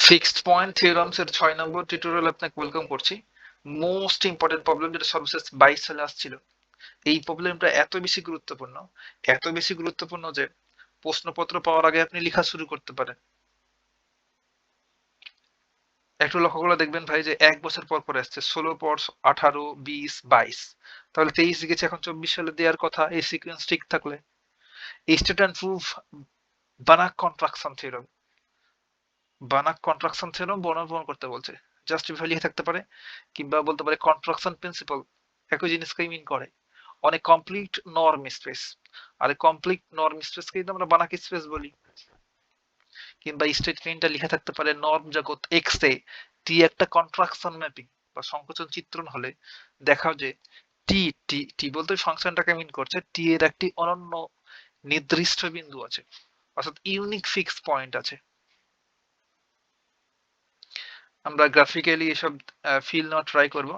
Fixed point থিওরামস এর 6 নম্বর tutorial আপনাকে welcome করছি। মোস্ট ইম্পর্টেন্ট প্রবলেম যেটা সর্বশেষ 22 সালে আসছিল। এই প্রবলেমটা এত বেশি গুরুত্বপূর্ণ যে প্রশ্নপত্র পাওয়ার আগে আপনি লেখা শুরু করতে পারেন। একটু লক্ষ্য করে দেখবেন ভাই যে 1 বছর পর পর আসছে, 16 পর 18, 20, 22, তাহলে 23 গেছে, এখন 24 সালে দেওয়ার কথা এই সিকোয়েন্স ঠিক থাকলে। State and proof Banach contraction theorem, Banach contraction theorem বর্ণনা করতে বলছে। জাস্ট এভাবে লিখে থাকতে পারে, কিংবা বলতে পারে কন্ট্রাকশন প্রিন্সিপাল, একই জিনিসকেই মিন করে। অনেক কমপ্লিট নর্ম স্পেস, আর কমপ্লিট নর্ম স্পেসকেই তো আমরা বানাক স্পেস বলি। কিংবা স্টেটমেন্টটা লিখে থাকতে পারে নর্ম জগৎ এক্স এ টি একটা কন্ট্রাকশন ম্যাপিং বা সংকোচন চিত্রণ হলে দেখাও যে টি টি টি বলতে ফাংশনটাকে মিন করছে, টি এর একটি অনন্য নির্দিষ্ট বিন্দু আছে, অর্থাৎ ইউনিক ফিক্স পয়েন্ট আছে। আমরা গ্রাফিক্যালি এসব ফিল নেওয়া ট্রাই করব।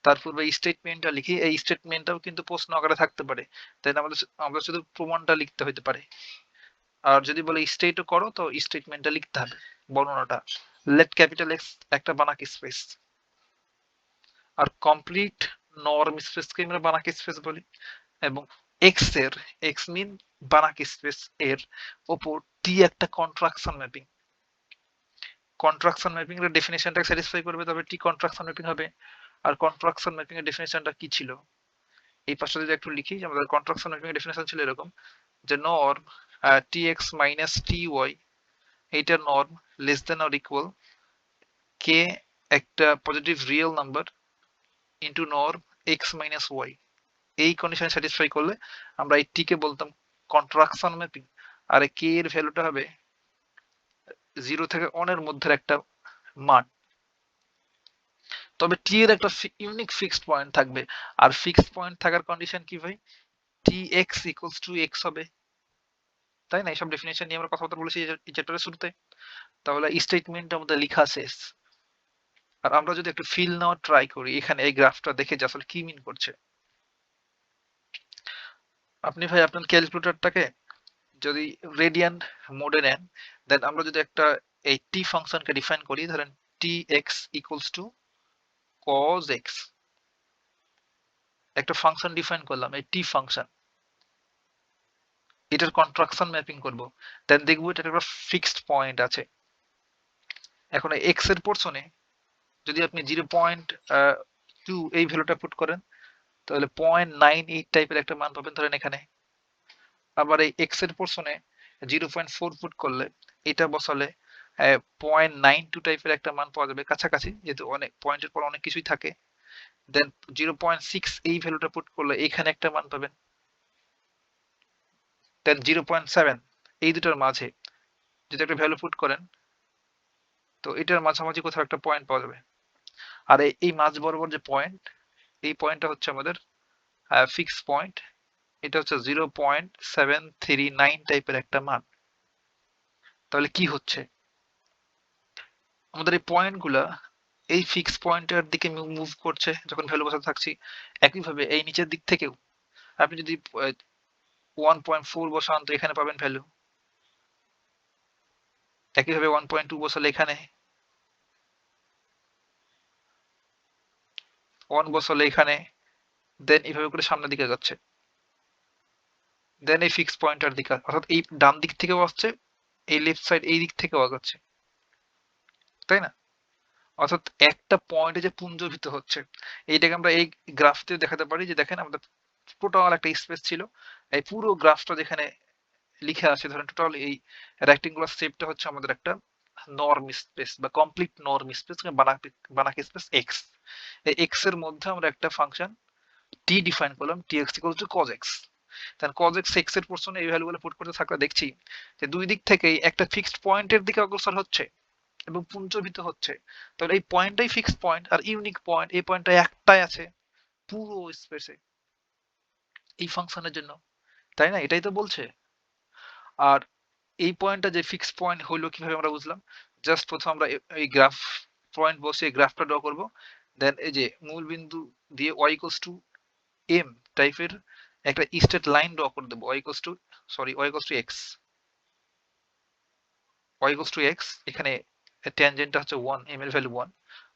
তার পূর্বে স্টেটমেন্টটা লিখি, এই স্টেটমেন্টটাও কিন্তু প্রশ্ন আকারে থাকতে পারে, তাই না? আমরা শুধু প্রমাণটা লিখতে হতে পারে। আর যদি বলে স্টেটও করো, তো স্টেটমেন্টটা লিখতে হবে, বর্ণনাটা। লেট ক্যাপিটাল এক্স একটা বানাক স্পেস, আর কমপ্লিট নর্ম স্পেসকে আমরা বানাক স্পেস বলি, এবং এক্স এর এক্স মিন বানাক স্পেস এর ওপর টি একটা কন্ট্রাকশন ম্যাপিং। কন্ট্রাকশন ম্যাপিং এর ডেফিনেশনটা স্যাটিসফাই করবে, তবে টি কন্ট্রাকশন ম্যাপিং হবে। আর কন্ট্রাকশন ম্যাপিং এর ডেফিনেশনটা কি ছিল, এই পাশটা যদি একটু লিখি, আমাদের কন্ট্রাকশন ম্যাপিং এর ডেফিনেশন ছিল এরকম যে norm T x minus T y, এইটা norm less than or equal K একটা positive real number into norm x minus y. এই কন্ডিশন স্যাটিসফাই করলে আমরা এই টি কে বলতাম কন্ট্রাকশন ম্যাপিং, আর কে এর ভ্যালুটা হবে 0 থেকে 1 এর মধ্যে একটা মান। তবে টি এর একটা ইউনিক ফিক্সড পয়েন্ট থাকবে, আর ফিক্সড পয়েন্ট থাকার কন্ডিশন কি ভাই? টি এক্স ইকুয়ালস টু এক্স হবে, তাই না? এইসব ডেফিনেশন নিয়ে আমরা কথাবার্তা বলেছি এই চ্যাপ্টারের শুরুতে। তাহলে স্টেটমেন্ট আমাদের লেখা শেষ। আর আমরা যদি একটু ফিল নেওয়ার ট্রাই করি এখানে এই গ্রাফটা দেখে যে আসলে কি মিন করছে। আপনি ভাই আপনার ক্যালকুলেটরটাকে যদি রেডিয়ান মোডে নেন, দেন আমরা যদি একটা এই টি ফাংশনকে ডিফাইন করি, ধরেন T x equals to cos x, একটা ফাংশন ডিফাইন করলাম, এই টি ফাংশন, এটার কন্ট্রাকশন ম্যাপিং করব, দেন দেখবো এটা একটা ফিক্সড পয়েন্ট আছে। এখন এক্স এর পোর্শনে যদি আপনি 0.2 এই ভ্যালুটা পুট করেন, তাহলে 0.98 টাইপের একটা মান পাবেন ধরেন এখানে। আবার এই এক্স এর পোর্শনে 0.4 পুট করলে, এটা বসালে 0.92 টাইপের একটা মান পাওয়া যাবে, কাছাকাছি, যেহেতু অনেক পয়েন্টের পর অনেক কিছুই থাকে। দেন 0.6 এই ভ্যালুটা পুট করলে এখানে একটা মান পাবেন। দেন 0.7 এই দুটোর মাঝে যদি একটা ভ্যালু পুট করেন, তো এটার মাঝামাঝি কোথাও একটা পয়েন্ট পাওয়া যাবে। আর এই মাঝ বরাবর যে পয়েন্ট, এই পয়েন্টটা হচ্ছে আমাদের ফিক্স পয়েন্ট। এটা হচ্ছে 0.739 টাইপের একটা মান। তাহলে কি হচ্ছে, আমাদের এই পয়েন্টগুলা এই ফিক্স পয়েন্টের দিকে মুভ করছে যখন ভ্যালু বসাতে থাকছি। একইভাবে এই নিচের দিক থেকেও আপনি যদি 1.4 বসান, তো এখানে পাবেন ভ্যালু। একইভাবে 1.2 বসালে এখানে, 1 বসালে এখানে, দেন এইভাবে করে সামনের দিকে যাচ্ছে। দেন এই ফিক্স পয়েন্টের দিকে, অর্থাৎ এই ডান দিক থেকেও আসছে, এই লেফট সাইড এই দিক থেকেও আগাচ্ছে, তাই না? অর্থাৎ একটা পয়েন্টে যে পুঞ্জীভূত হচ্ছে, এইটাকে আমরা এই গ্রাফতে দেখাতে পারি যে দেখেন আমাদের টোটাল একটা স্পেস ছিল, এই পুরো গ্রাফটা যেখানে লিখে আছে, ধরেন টোটাল এই রেক্টেঙ্গুলার শেপটা হচ্ছে আমাদের একটা নর্ম স্পেস বা complete norm space, Banach space x. এই এক্স এর মধ্যে আমরা একটা ফাংশন টি ডিফাইন করলাম, T x equal to cos x. তাহলে কজ এক্স এক্স এর পোর্শনে এই ভ্যালুগুলো পুট করতে থাকলে দেখছি যে দুই দিক থেকেই একটা ফিক্সড পয়েন্টের দিকে অগ্রসর হচ্ছে এবং পুঞ্জীভূত হচ্ছে। তাহলে এই পয়েন্টটাই ফিক্সড পয়েন্ট আর ইউনিক পয়েন্ট, এই পয়েন্টটা একটাই আছে পুরো স্পেসে এই ফাংশনের জন্য, তাই না? এটাই তো বলছে। আর এই পয়েন্টটা যে ফিক্সড পয়েন্ট হলো কিভাবে আমরা বুঝলাম? জাস্ট প্রথম আমরা এই গ্রাফ পয়েন্ট বসে গ্রাফটা ড্র করব, দেন এই যে মূল বিন্দু দিয়ে y ইকুয়ালস টু এম টাইপের একটা স্ট্রেট লাইন ড্র করে দেবো, y ইকুয়ালস টু এক্স, এখানে ট্যানজেন্টটা হচ্ছে 1, m এর ভ্যালু 1,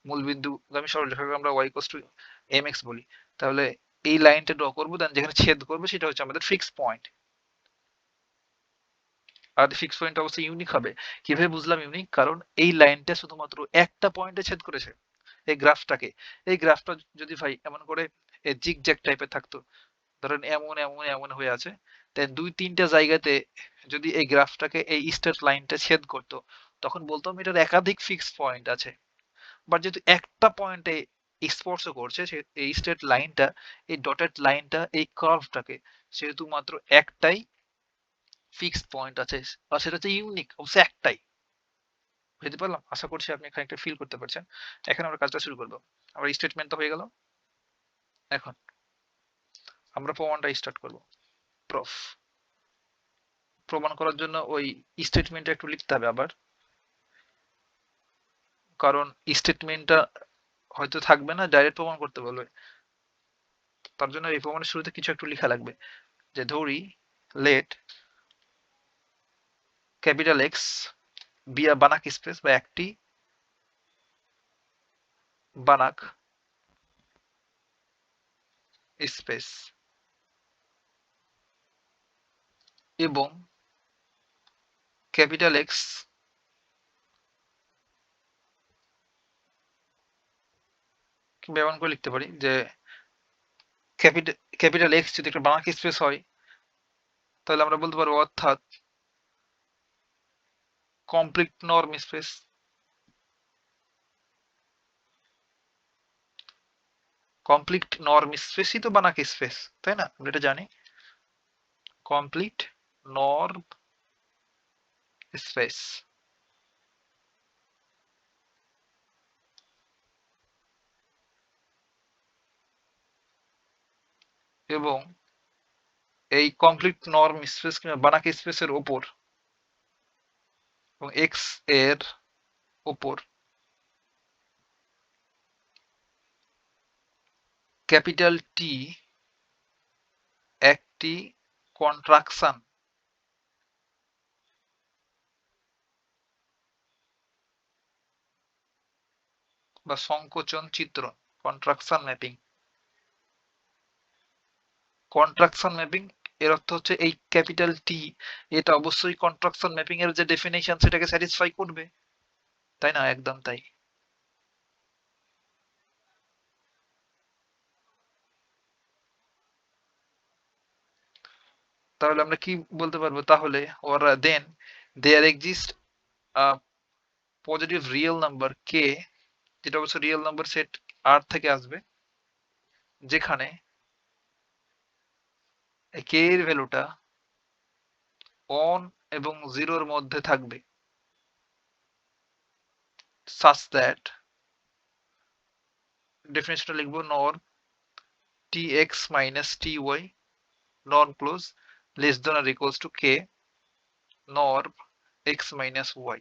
মূলবিন্দুগামী সরলরেখাকে আমরা y = mx বলি। তাহলে এই লাইনটা ড্র করবো, দেন যেখানে ছেদ করবে সেটা হচ্ছে আমাদের ফিক্স পয়েন্ট। আর ফিক্স পয়েন্ট অবশ্যই ইউনিক হবে। কিভাবে বুঝলাম ইউনিক? কারণ এই লাইনটা শুধুমাত্র একটা পয়েন্টে ছেদ করেছে এই গ্রাফটাকে। এই গ্রাফটা যদি ভাই এমন করে জিগজ্যাগ টাইপের থাকতো, ধরেন এমন এমন এমন হয়ে আছে, দেন 2-3টা জায়গাতে যদি এই গ্রাফটাকে এই স্ট্রেট লাইনটা ছেদ করতো, তখন বলতাম এটার একাধিক ফিক্স পয়েন্ট আছে। বাট যেহেতু একটা পয়েন্টে স্পর্শ করছে, সে এই স্ট্রেট লাইনটা, এই ডটেড লাইনটা এই কার্ভটাকে, সেহেতু মাত্র একটাই ফিক্সড পয়েন্ট আছে, আর সেটা হচ্ছে ইউনিক, অবশ্য একটাই। বুঝতে পারলাম? আশা করছি আপনি এখানে একটা ফিল করতে পারছেন। এখন আমরা কাজটা শুরু করবো। আমার স্টেটমেন্ট তো হয়ে গেল। এখন আমরা প্রমাণটা স্টার্ট করব। প্রমাণ করার জন্য ওই স্টেটমেন্টটা একটু লিখতে হবে আবার, কারণ স্টেটমেন্টটা হয়তো থাকবে না, ডাইরেক্ট প্রমাণ করতে বলবে। তার জন্য এই প্রমাণের শুরুতে কিছু একটু লেখা লাগবে, যে ধরি লেট ক্যাপিটাল এক্স বিয়া বানাক স্পেস বা একটি বানাক স্পেস এবং ক্যাপিটাল এক্স ব্যবহার করে লিখতে পারি যে ক্যাপিটাল এক্স যদি একটা বানাক স্পেস হয়, তাহলে আমরা বলতে পারবো অর্থাৎ complete norm space. Complete norm স্পেসই তো বানাক স্পেস, তাই না? আমরা এটা জানি। কমপ্লিট নর্ম স্পেস এবং এই কমপ্লিট নর্ম স্পেস কিংবা বানাক স্পেসের ওপর এবং এক্স এর ওপর ক্যাপিটাল টি একটি কন্ট্রাকশন বা সংকোচন চিত্রণ, কন্ট্রাকশন ম্যাপিং। কন্ট্রাকশন ম্যাপিং এর অর্থ হচ্ছে এই ক্যাপিটাল টি, এটা অবশ্যই কন্ট্রাকশন ম্যাপিং এর যে ডেফিনেশন সেটাকে স্যাটিসফাই করবে, তাই না? একদম তাই। তাহলে আমরা কি বলতে পারবো তাহলে? or then there exists a positive real number k, যেটা অবশ্য রিয়েল নাম্বার সেট আর থেকে আসবে, যেখানে k এর ভ্যালুটা 1 এবং 0 এর মধ্যে থাকবে, such that ডেফিনেশনটা লিখবো নর tx minus ty non close less than or equals to k nor x minus y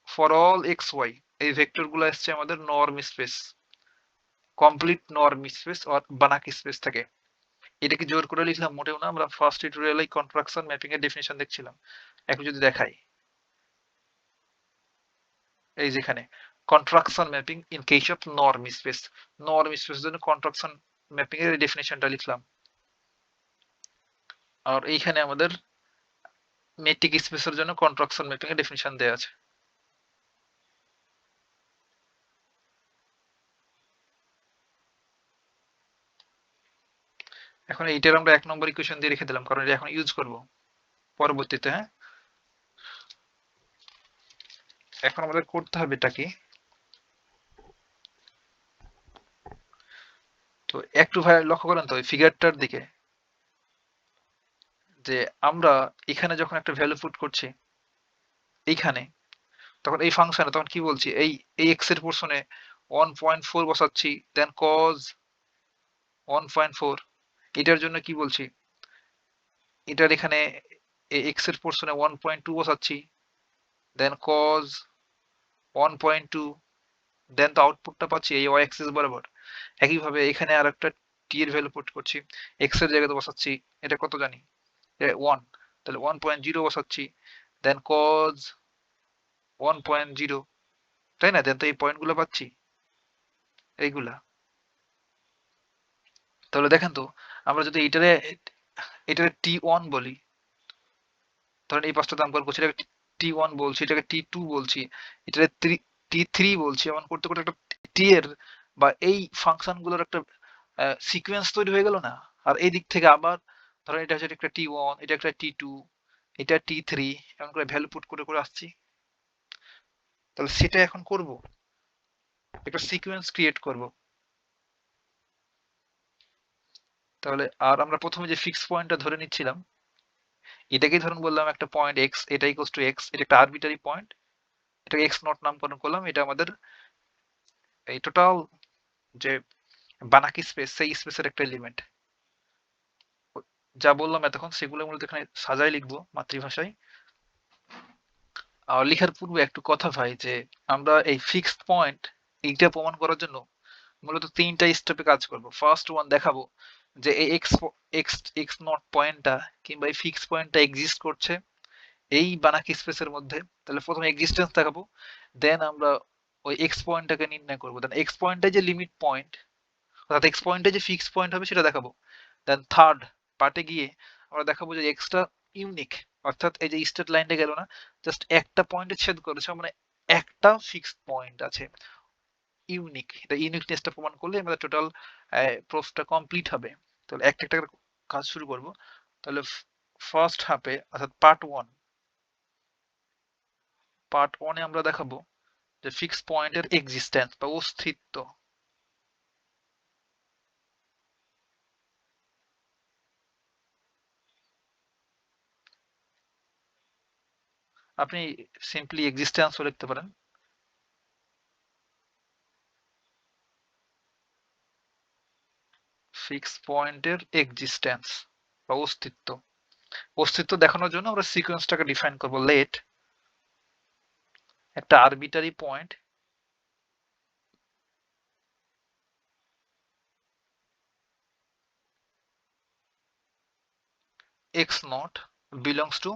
for all xy। এই ভেক্টর গুলো আসছে আমাদের norm space, complete norm space আর বানাক স্পেস থেকে। এটাকে জোর করে লিখলাম মোটেও না, আমরা ফার্স্ট টিউটোরিয়ালে কন্ট্রাকশন ম্যাপিং এর ডেফিনেশন দেখছিলাম। এখন যদি দেখাই, এই যেখানে contraction mapping in case of norm space, norm স্পেসের জন্য কন্ট্রাকশন ম্যাপিং এর ডেফিনেশনটা লিখলাম। আর এইখানে আমাদের মেট্রিক স্পেসের জন্য কন্ট্রাকশন ম্যাপিং এর ডেফিনেশন দেওয়া আছে। এখন এইটার আমরা 1 নম্বর ইকুয়েশন দিয়ে রেখে দিলাম, কারণ এটা এখন ইউজ করব পরবর্তীতে। হ্যাঁ, এখন আমাদের করতে হবে এটা কি, তো একটু ভাই লক্ষ্য করেন তো ওই ফিগারটার দিকে, যে আমরা এখানে যখন একটা ভ্যালু পুট করছি এইখানে, তখন এই ফাংশনে তখন কি বলছি, এই এক্স এর পোর্শনে 1.4 বসাচ্ছি, দেন cos 1.4। এটার জন্য কি বলছি, এটার এখানে এক্স এর পোর্শনে 1.2 বসাচ্ছি, দেন cos 1.2, দেন তো আউটপুটটা পাচ্ছি এই ওয়াই অ্যাক্সিস বরাবর। একইভাবে এখানে আর একটা টি এর ভ্যালু পুট করছি, এক্স এর জায়গাতে বসাচ্ছি, এটা কত জানি 1, তাহলে 1.0 বসাচ্ছি, দেন cos 1.0, তাই না? দেন তো এই পয়েন্টগুলো পাচ্ছি এইগুলা। তাহলে দেখেন তো আমরা যদি এটারে T1 বলি, ধরেন এই পাঁচটা দাম কল করছি, এটাকে T1 বলছি, এটাকে T2 বলছি, এটাকে T3 বলছি, এমন করতে করতে একটা T এর বা এই ফাংশন গুলোর একটা সিকোয়েন্স তৈরি হয়ে গেল না? আর এই দিক থেকে আবার ধরেন এটা হচ্ছে একটা T1, এটা একটা T2, এটা T3, এমন করে ভ্যালু পুট করে করে আসছি। তাহলে সেটা এখন করব, একটা সিকোয়েন্স ক্রিয়েট করব। তাহলে আর আমরা প্রথমে যে ফিক্স পয়েন্টটা ধরে নিচ্ছিলাম, এটাকেই ধরুন বললাম একটা পয়েন্ট এক্স, এটা ইকুয়ালস টু এক্স, এটা একটা আরবিটারি পয়েন্ট, এটাকে এক্স নট নামকরণ করলাম, এটা আমাদের এই টোটাল যে বানাকি স্পেস, সেই স্পেসের একটা এলিমেন্ট। যা বললাম এতক্ষণ সেগুলো মূলত এখানে সাজায় লিখবো মাতৃভাষায়। আর লেখার পূর্বে একটু কথা ভাই, যে আমরা এই ফিক্সড পয়েন্ট এইটা প্রমাণ করার জন্য মূলত তিনটা স্টেপে কাজ করব। ফার্স্ট ওয়ান দেখাবো যে এই এক্স এক্স এক্স নট পয়েন্টটা কিংবা এই ফিক্স পয়েন্টটা এক্সিস্ট করছে এই বানাকি স্পেসের মধ্যে। তাহলে প্রথমে এক্সিস্টেন্স দেখাবো, দেন আমরা ওই এক্স পয়েন্টটাকে নির্ণয় করবো, দেন এক্স পয়েন্টটা যে লিমিট পয়েন্ট, অর্থাৎ এক্স পয়েন্টে যে ফিক্স পয়েন্ট হবে সেটা দেখাবো। দেন থার্ড পার্টে গিয়ে আমরা দেখাবো যে এক্সটা ইউনিক, অর্থাৎ এই যে স্টেট লাইনটা গেল না, জাস্ট একটা পয়েন্টে ছেদ করেছে, মানে একটা ফিক্সড পয়েন্ট আছে, ইউনিক। এটা ইউনিকনেসটা প্রমাণ করলে আমাদের টোটাল প্রুফটা কমপ্লিট হবে। তাহলে একটা একটা করে কাজ শুরু করব। তাহলে ফার্স্ট হাফে অর্থাৎ পার্ট ওয়ানে আমরা দেখাবো যে ফিক্স পয়েন্টের এক্সিস্টেন্স বা অস্তিত্ব। আপনি সিম্পলি এক্সিস্টেন্সও লিখতে পারেন। ফিক্স পয়েন্টের এক্সিস্টেন্স বা অস্তিত্ব, অস্তিত্ব দেখানোর জন্য আমরা সিকোয়েন্সটাকে ডিফাইন করব। লেট একটা arbitrary point x not belongs to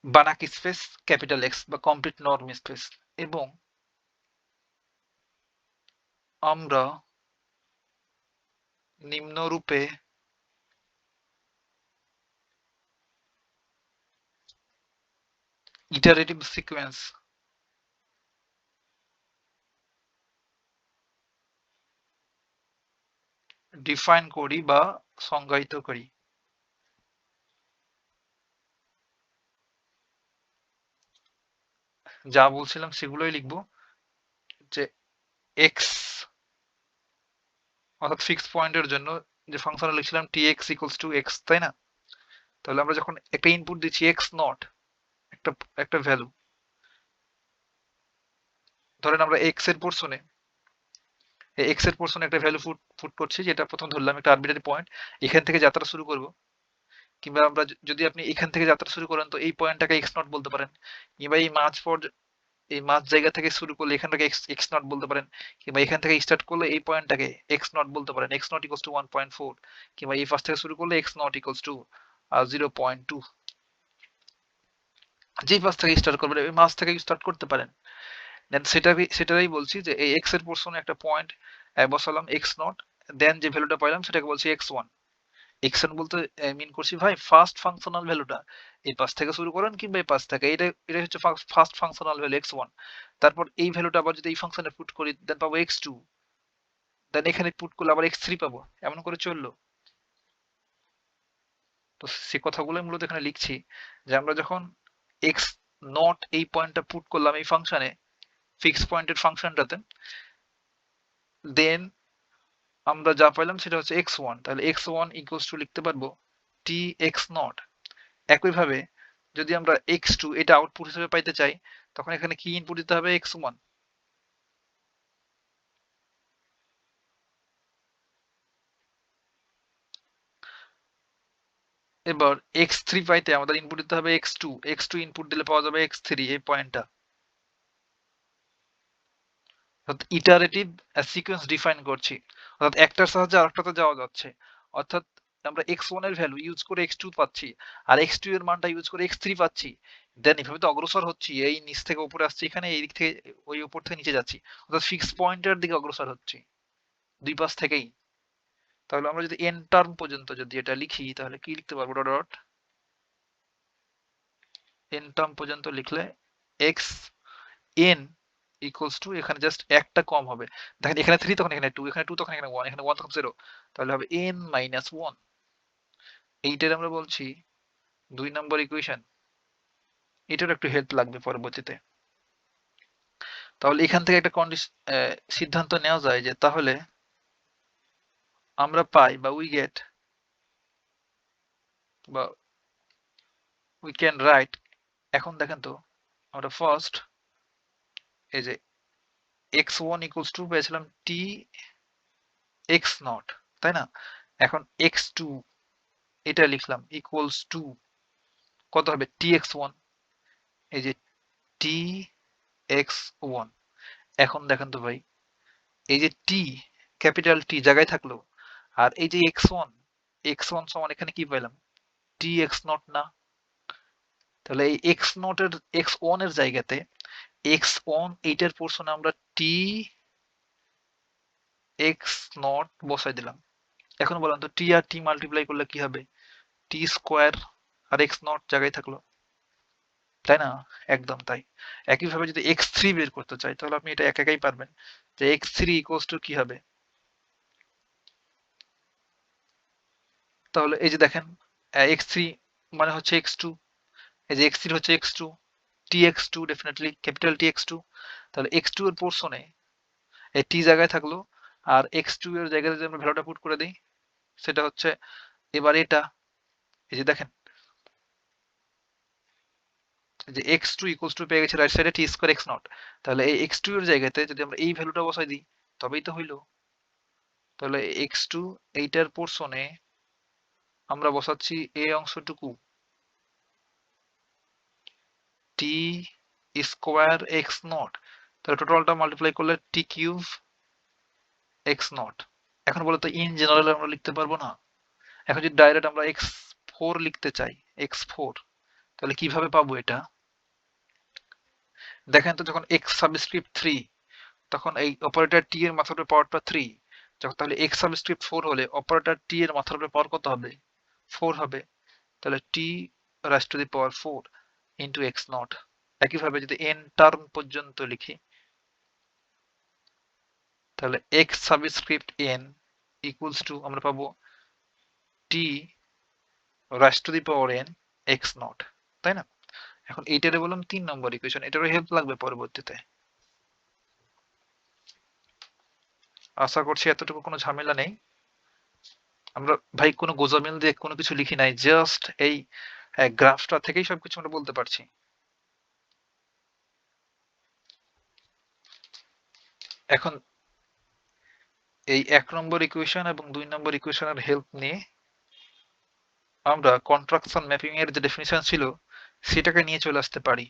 Banach space capital X বা কমপ্লিট নর্ম স্পেস, এবং আমরা নিম্নরূপে ইটারেটিভ সিকোয়েন্স ডিফাইন করি বা সংজ্ঞায়িত করি। যা বলছিলাম সেগুলোই লিখবো, যে এক্স অর্থাৎ ফিক্স পয়েন্টের জন্য যে ফাংশন লিখছিলাম T x equals to x, তাই না? তাহলে আমরা যখন একটা ইনপুট দিচ্ছি এক্স নট, একটা একটা ভ্যালু, ধরেন আমরা এক্স এর পোর্শনে একটা ভ্যালু ফুট করছি, যেটা প্রথম ধরলাম একটা আরবিটারি পয়েন্ট, এখান থেকে যাত্রা শুরু করব। কিংবা আমরা যদি আপনি এখান থেকে যাত্রা শুরু করেন তো এই পয়েন্টটাকে এক্স নট বলতে পারেন, কিংবা এই মাঝ জায়গা থেকে শুরু করলে এখানটাকে এক্স এক্স নট বলতে পারেন, কিংবা এখান থেকে স্টার্ট করলে এই পয়েন্টটাকে এক্স নট বলতে পারেন, এক্স নট ইকুয়ালস টু 1.4, কিংবা এই পাশ থেকে শুরু করলে এক্স নট ইকুয়ালস টু 0.2। যেই পাশ থেকে স্টার্ট করবেন এই মাঝ থেকে স্টার্ট করতে পারেন। দেন সেটাই বলছি যে এই এক্স এর পোর্শনে একটা পয়েন্ট বসালাম এক্স নট, দেন যে ভ্যালুটা পাইলাম সেটাকে বলছি এক্স ওয়ান। এক্স ওয়ান বলতে মিন করছি ভাই ফার্স্ট ফাংশনাল ভ্যালুটা, এই পাশ থেকে শুরু করেন কিংবা এই পাশ থেকে, এটা হচ্ছে first functional value x one. তারপর এই ভ্যালুটা আবার যদি এই ফাংশনে পুট করি দেন পাবো এক্স টু, দেন এখানে পুট করলে আবার এক্স থ্রি পাবো, এমন করে চললো। তো সে কথাগুলোই মূলত এখানে লিখছি, যে আমরা যখন এক্স নট এই পয়েন্টটা পুট করলাম এই ফাংশনে, ফিক্স পয়েন্টের ফাংশনটাতে, দেন আমরা যা পাইলাম সেটা হচ্ছে এক্স ওয়ান। তাহলে এক্স ওয়ান ইকুয়ালস টু লিখতে পারবো টি এক্স নট। একইভাবে যদি আমরা এক্স টু এটা আউটপুট হিসেবে পাইতে চাই, তখন এখানে কি ইনপুট দিতে হবে? X one. এবার এক্স থ্রি পাইতে আমাদের ইনপুট দিতে হবে x two, x two input দিলে পাওয়া যাবে এক্স থ্রি, এই পয়েন্টটা। অর্থাৎ ইটারেটিভ সিকোয়েন্স ডিফাইন করছি, অর্থাৎ একটার সাহায্যে আরেকটাতে যাওয়া যাচ্ছে। অর্থাৎ আমরা x1 এর ভ্যালু ইউজ করে x2 পাচ্ছি আর x2 এর মানটা ইউজ করে x3 পাচ্ছি, দেন এভাবে তো অগ্রসর হচ্ছি, এই নিচ থেকে উপরে আসছি এখানে, এই দিক থেকে ওই উপর থেকে নিচে যাচ্ছি, অর্থাৎ ফিক্স পয়েন্টের দিকে অগ্রসর হচ্ছি দুই পাশ থেকেই। তাহলে আমরা যদি n টার্ম পর্যন্ত যদি এটা লিখি তাহলে কি লিখতে পারবো, ডট ডট n টার্ম পর্যন্ত লিখলে x n ইকুয়ালস টু, এখানে জাস্ট একটা কম হবে, দেখেন এখানে 3 তখন এখানে 2, এখানে 2 তখন এখানে 1, এখানে 1 তখন 0, তাহলে হবে n মাইনাস 1। এইটার আমরা বলছি 2 নম্বর ইকুয়েশন। এটার একটু হেল্প লাগবে পরবর্তীতে। তাহলে এখান থেকে একটা সিদ্ধান্ত নেওয়া যায় যে তাহলে আমরা পাই বা উই গেট বা উই ক্যান রাইট। এখন দেখেন তো আমরা ফার্স্ট এই যে x1 ইকুয়ালস টু পেয়েছিলাম t x নট, তাই না? এখন x2 এটা লিখলাম ইকুয়ালস টু কত হবে, tx1, এই যে tx1। এখন দেখেন তো ভাই, এই যে t ক্যাপিটাল T জায়গায় থাকলো, আর এই যে x1 সমান এখানে কি পেলাম, tx নট না? তাহলে এই x নট এর x1 এর জায়গাতে x1 এইটার পোরশনে আমরা t x নট বসাই দিলাম। এখন বলেন তো t আর t মাল্টিপ্লাই করলে কি হবে, t স্কোয়ার আর x নট জায়গায় থাকলো, তাই না? একদম তাই। একইভাবে যদি x3 বের করতে চাই তাহলে আপনি এটা একাই পারবেন যে x3 ইকুয়ালস টু কি হবে। তাহলে এই যে দেখেন x3 মানে হচ্ছে x2, এই যে x3 হচ্ছে x2, tx2 definitely capital tx2। তাহলে x2 এর পোরশনে এই t জায়গায় থাকলো, আর x2 এর জায়গায় যদি আমরা ভ্যালুটা পুট করে দিই সেটা হচ্ছে এবার এটা, এই যে দেখেন যে x2 ইকুয়ালস টু পেয়ে গেছে রাইট সাইডে t স্কয়ার x নট। তাহলে এই x2 এর জায়গাতে যদি আমরা এই ভ্যালুটা বসাই দিই তবেই তো হইলো। তাহলে x2 এইটার পোরশনে আমরা বসাচ্ছি এই অংশটুকু t স্কোয়ার x নট, তাহলে টোটালটা মাল্টিপ্লাই করলে t কিউব x নট। এখন বলতো ইন জেনারেল আমরা লিখতে পারবো না? এখন যদি ডাইরেক্ট আমরা x4 লিখতে চাই, x4, তাহলে কিভাবে পাবো এটা? দেখেন তো যখন x সাবস্ক্রিপ্ট 3 তখন এই অপারেটর t এর মাথার উপরে পাওয়ারটা 3, যখন তাহলে x সাবস্ক্রিপ্ট 4 হলে অপারেটর t এর মাথার উপরে পাওয়ার কত হবে, 4 হবে। তাহলে t rise to the power 4 into x not. একইভাবে যদি n টার্ম পর্যন্ত লিখি তাহলে x subscript n equals to আমরা পাবো t rise to the power n x not, তাই না? এখন এইটারে বললাম 3 নম্বর ইকুয়েশন, এটারও হেল্প লাগবে পরবর্তীতে। আশা করছি এতটুকু কোনো ঝামেলা নেই। আমরা ভাই কোনো গোজামিল দিয়ে কোনো কিছু লিখি নাই, জাস্ট এই গ্রাফটা থেকেই সবকিছু আমরা বলতে পারছি। এখন এই 1 নম্বর ইকুয়েশন এবং 2 নম্বর ইকুয়েশনের হেল্প নিয়ে আমরা কন্ট্রাকশন ম্যাপিং এর যে ডেফিনিশন ছিল সেটাকে নিয়ে চলে আসতে পারি।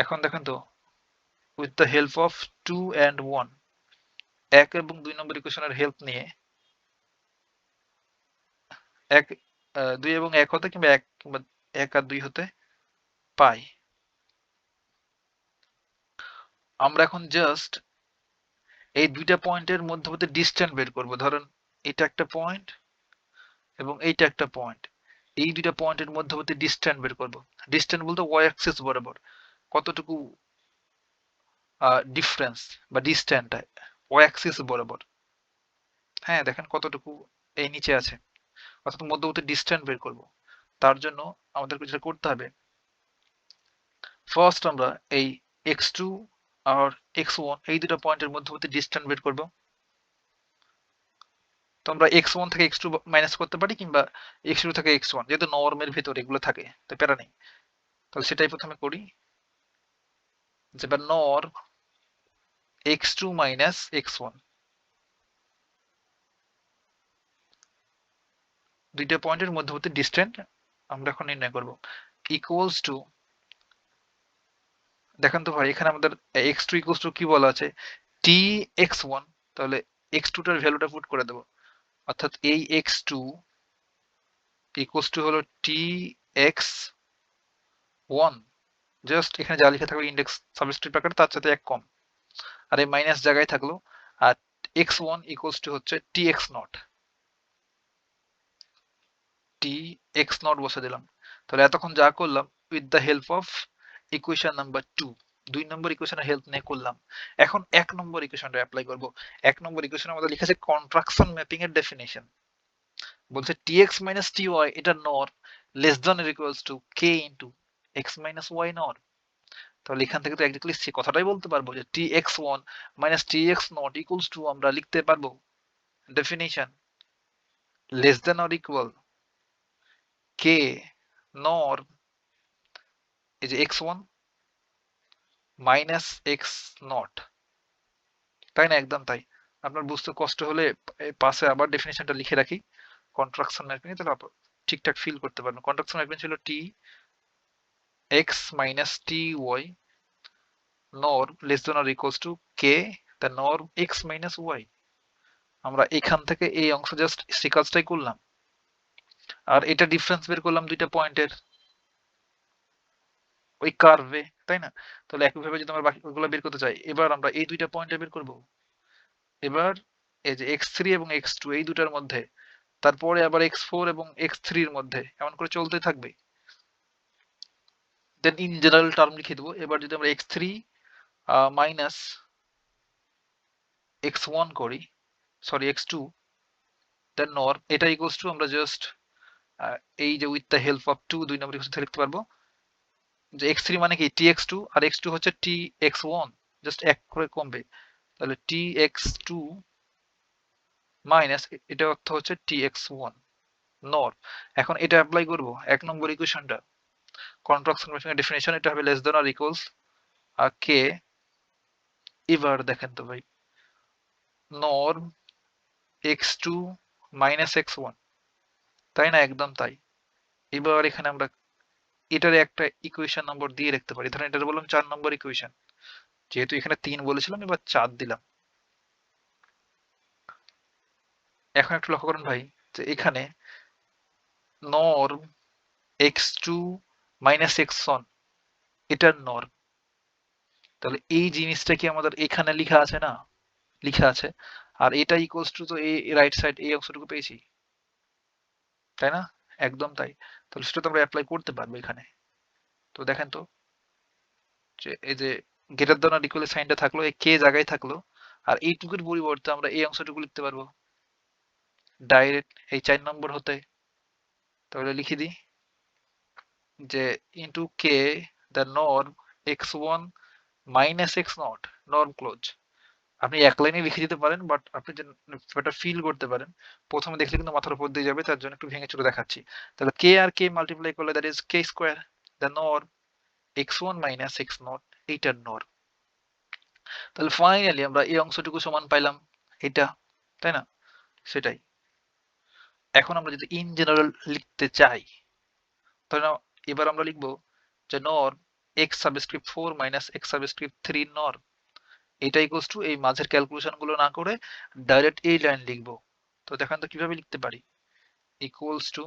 এখন দেখেন তো with the help of 2 and 1, 1 এবং 2 নম্বর ইকুয়েশনের হেল্প নিয়ে 2 এবং 1 হতে কিংবা 1 আর 2 হতে পাই। আমরা এখন জাস্ট এই দুইটা পয়েন্টের মধ্যবর্তী ডিসটেন্স বের করব। ধরেন এটা একটা পয়েন্ট এবং এইটা একটা পয়েন্ট, এই দুইটা পয়েন্টের মধ্যবর্তী ডিসটেন্স বের করব। ডিসটেন্স বলতে ওয়াই অ্যাক্সিস বরাবর কতটুকু ডিফারেন্স বা ডিসটেন্স ওয়াই অ্যাক্সিস বরাবর। হ্যাঁ দেখেন কতটুকু এই নিচে আছে, অর্থাৎ মধ্যবর্তী ডিসটেন্স বের করব। তার জন্য আমাদেরকে যেটা করতে হবে, ফার্স্ট আমরা এই x2 আর x1 এই দুটো পয়েন্টের মধ্যবর্তী ডিসটেন্স বের করব। তো আমরা x1 থেকে x2 মাইনাস করতে পারি কিংবা x2 থেকে x1, যেহেতু নরমের ভিতর এগুলো থাকে তো প্যারা নেই। তাহলে সেটাই প্রথমে করি, যেটা নর্ম x2 মাইনাস x1, দুইটা পয়েন্টের মধ্যবর্তী ডিসটেন্স আমরা এখন নির্ণয় করব, ইকুয়ালস টু, দেখেন তো ভাই এখানে আমাদের x2 ইকুয়ালস টু কি বলা আছে, tx1, তাহলে x2 টার ভ্যালুটা পুট করে দেব, অর্থাৎ এই x2 ইকুয়ালস টু হলো tx1, জাস্ট এখানে যা লিখে থাকবে ইন্ডেক্স সাবস্ক্রিপ্ট আকারে তার সাথে এক কম, আর এই মাইনাস জায়গায় থাকলো, আর x1 ইকুয়ালস টু হচ্ছে tx0, tx0 বসে দিলাম। তাহলে এতক্ষণ যা করলাম with the help of equation number 2, 2 নম্বর ইকুয়েশনের হেল্প নিয়ে করলাম। এখন 1 নম্বর ইকুয়েশনটা অ্যাপ্লাই করব। 1 নম্বর ইকুয়েশনের মধ্যে লিখেছে কন্ট্রাকশন ম্যাপিং এর ডেফিনেশন, বলছে tx মাইনাস ty এটা নর less than or equals to k into x minus y নর। তাহলে এখান থেকে তো একজাক্টলি সে কথাটাই বলতে পারবো যে tx1 minus tx0 equals to আমরা লিখতে পারবো definition less than or equal k নর এই যে x1 মাইনাস x0, তাই না? একদম তাই। আপনার বুঝতে কষ্ট হলে পাশে আবার ডেফিনেশনটা লিখে রাখি কন্ট্রাকশন ম্যাপিং, তাহলে আপনি ঠিকঠাক ফিল করতে পারবেন। কন্ট্রাকশন ম্যাপিং ছিল tx মাইনাস ty নর less than or equals to k the নর x মাইনাস y। আমরা এখান থেকে এই অংশ জাস্ট সেই কাজটাই করলাম, আর এটা ডিফারেন্স বের করলাম দুইটা পয়েন্টের ওই কার্ভে, তাই না? তাহলে একইভাবে যদি আমরা বাকি ওইগুলো বের করতে চাই, এবার আমরা এই দুইটা পয়েন্টে বের করব। এবার এই যে x3 এবং x2 এই দুটার মধ্যে, তারপরে আবার x4 এবং x3 এর মধ্যে, এমন করে চলতে থাকবে। দেন ইন জেনারেল টার্ম লিখে দেবো। এবার যদি আমরা x3 মাইনাস x1 করি, সরি x2, দেন নর এটা ইকুয়ালস টু আমরা জাস্ট এই যে with the help of 2 2 number equation লিখতে পারবো যে x3 মানে কি tx2 আর x2 হচ্ছে tx1, জাস্ট এক করে কমবে। তাহলে tx2 মাইনাস এটা অর্থ হচ্ছে tx1 নর। এখন এটা অ্যাপ্লাই করব 1 নম্বর ইকুয়েশনটা, কন্ট্রাকশন ম্যাপিং এর ডেফিনিশন, এটা হবে less than or equals k। এবার দেখেন তো ভাই, নর x2 মাইনাস x1, তাই না? একদম তাই। এবার এখানে আমরা এটার একটা ইকুয়েশন নম্বর দিয়ে রাখতে পারি, ধরেন এটা বললাম 4 নম্বর ইকুয়েশন, যেহেতু এখানে 3 বলেছিলাম এবার 4 দিলাম। এখন একটু লক্ষ্য করুন ভাই যে এখানে নর্ম x2 মাইনাস x1 এটার নর্ম, তাহলে এই জিনিসটা কি আমাদের এখানে লেখা আছে না? লেখা আছে। আর এটা ইকুয়ালস টু তো এই রাইট সাইড এই অংশটুকু পেয়েছি, তাই না? একদম তাই। তাহলে সেটা তো আমরা অ্যাপ্লাই করতে পারবো এখানে। তো দেখেন তো যে এই যে গ্রেটার দ্যান অর ইকুয়াল সাইনটা থাকলো, এই কে জায়গায় থাকলো, আর এইটুকুর পরিবর্তে আমরা এই অংশটুকু লিখতে পারবো ডাইরেক্ট এই 4 নম্বর হতে। তাহলে লিখে দিই যে into k the norm x1 minus x0 norm close. আপনি এক লাইনে লিখে দিতে পারেন, বাট আপনি যে ব্যাপারটা ফিল করতে পারেন প্রথমে দেখলে কিন্তু মাথার উপর দিয়ে যাবে, তার জন্য একটু ভেঙে চলে দেখাচ্ছি। তাহলে কে আর কে মাল্টিপ্লাই করলে that is K square the norm x1 minus x0 এইটার নর্ম। তাহলে ফাইনালি আমরা এই অংশটুকু সমান পাইলাম এটা, তাই না? সেটাই। এখন আমরা যদি ইন জেনারেল লিখতে চাই, তাহলে এবার আমরা লিখবো যে norm x subscript 4 minus x subscript 3 norm, এটা ইকুয়ালস টু এই মাঝের ক্যালকুলেশন গুলো না করে ডাইরেক্ট এই লাইন লিখবো। তো দেখেন তো কিভাবে লিখতে পারি, equals to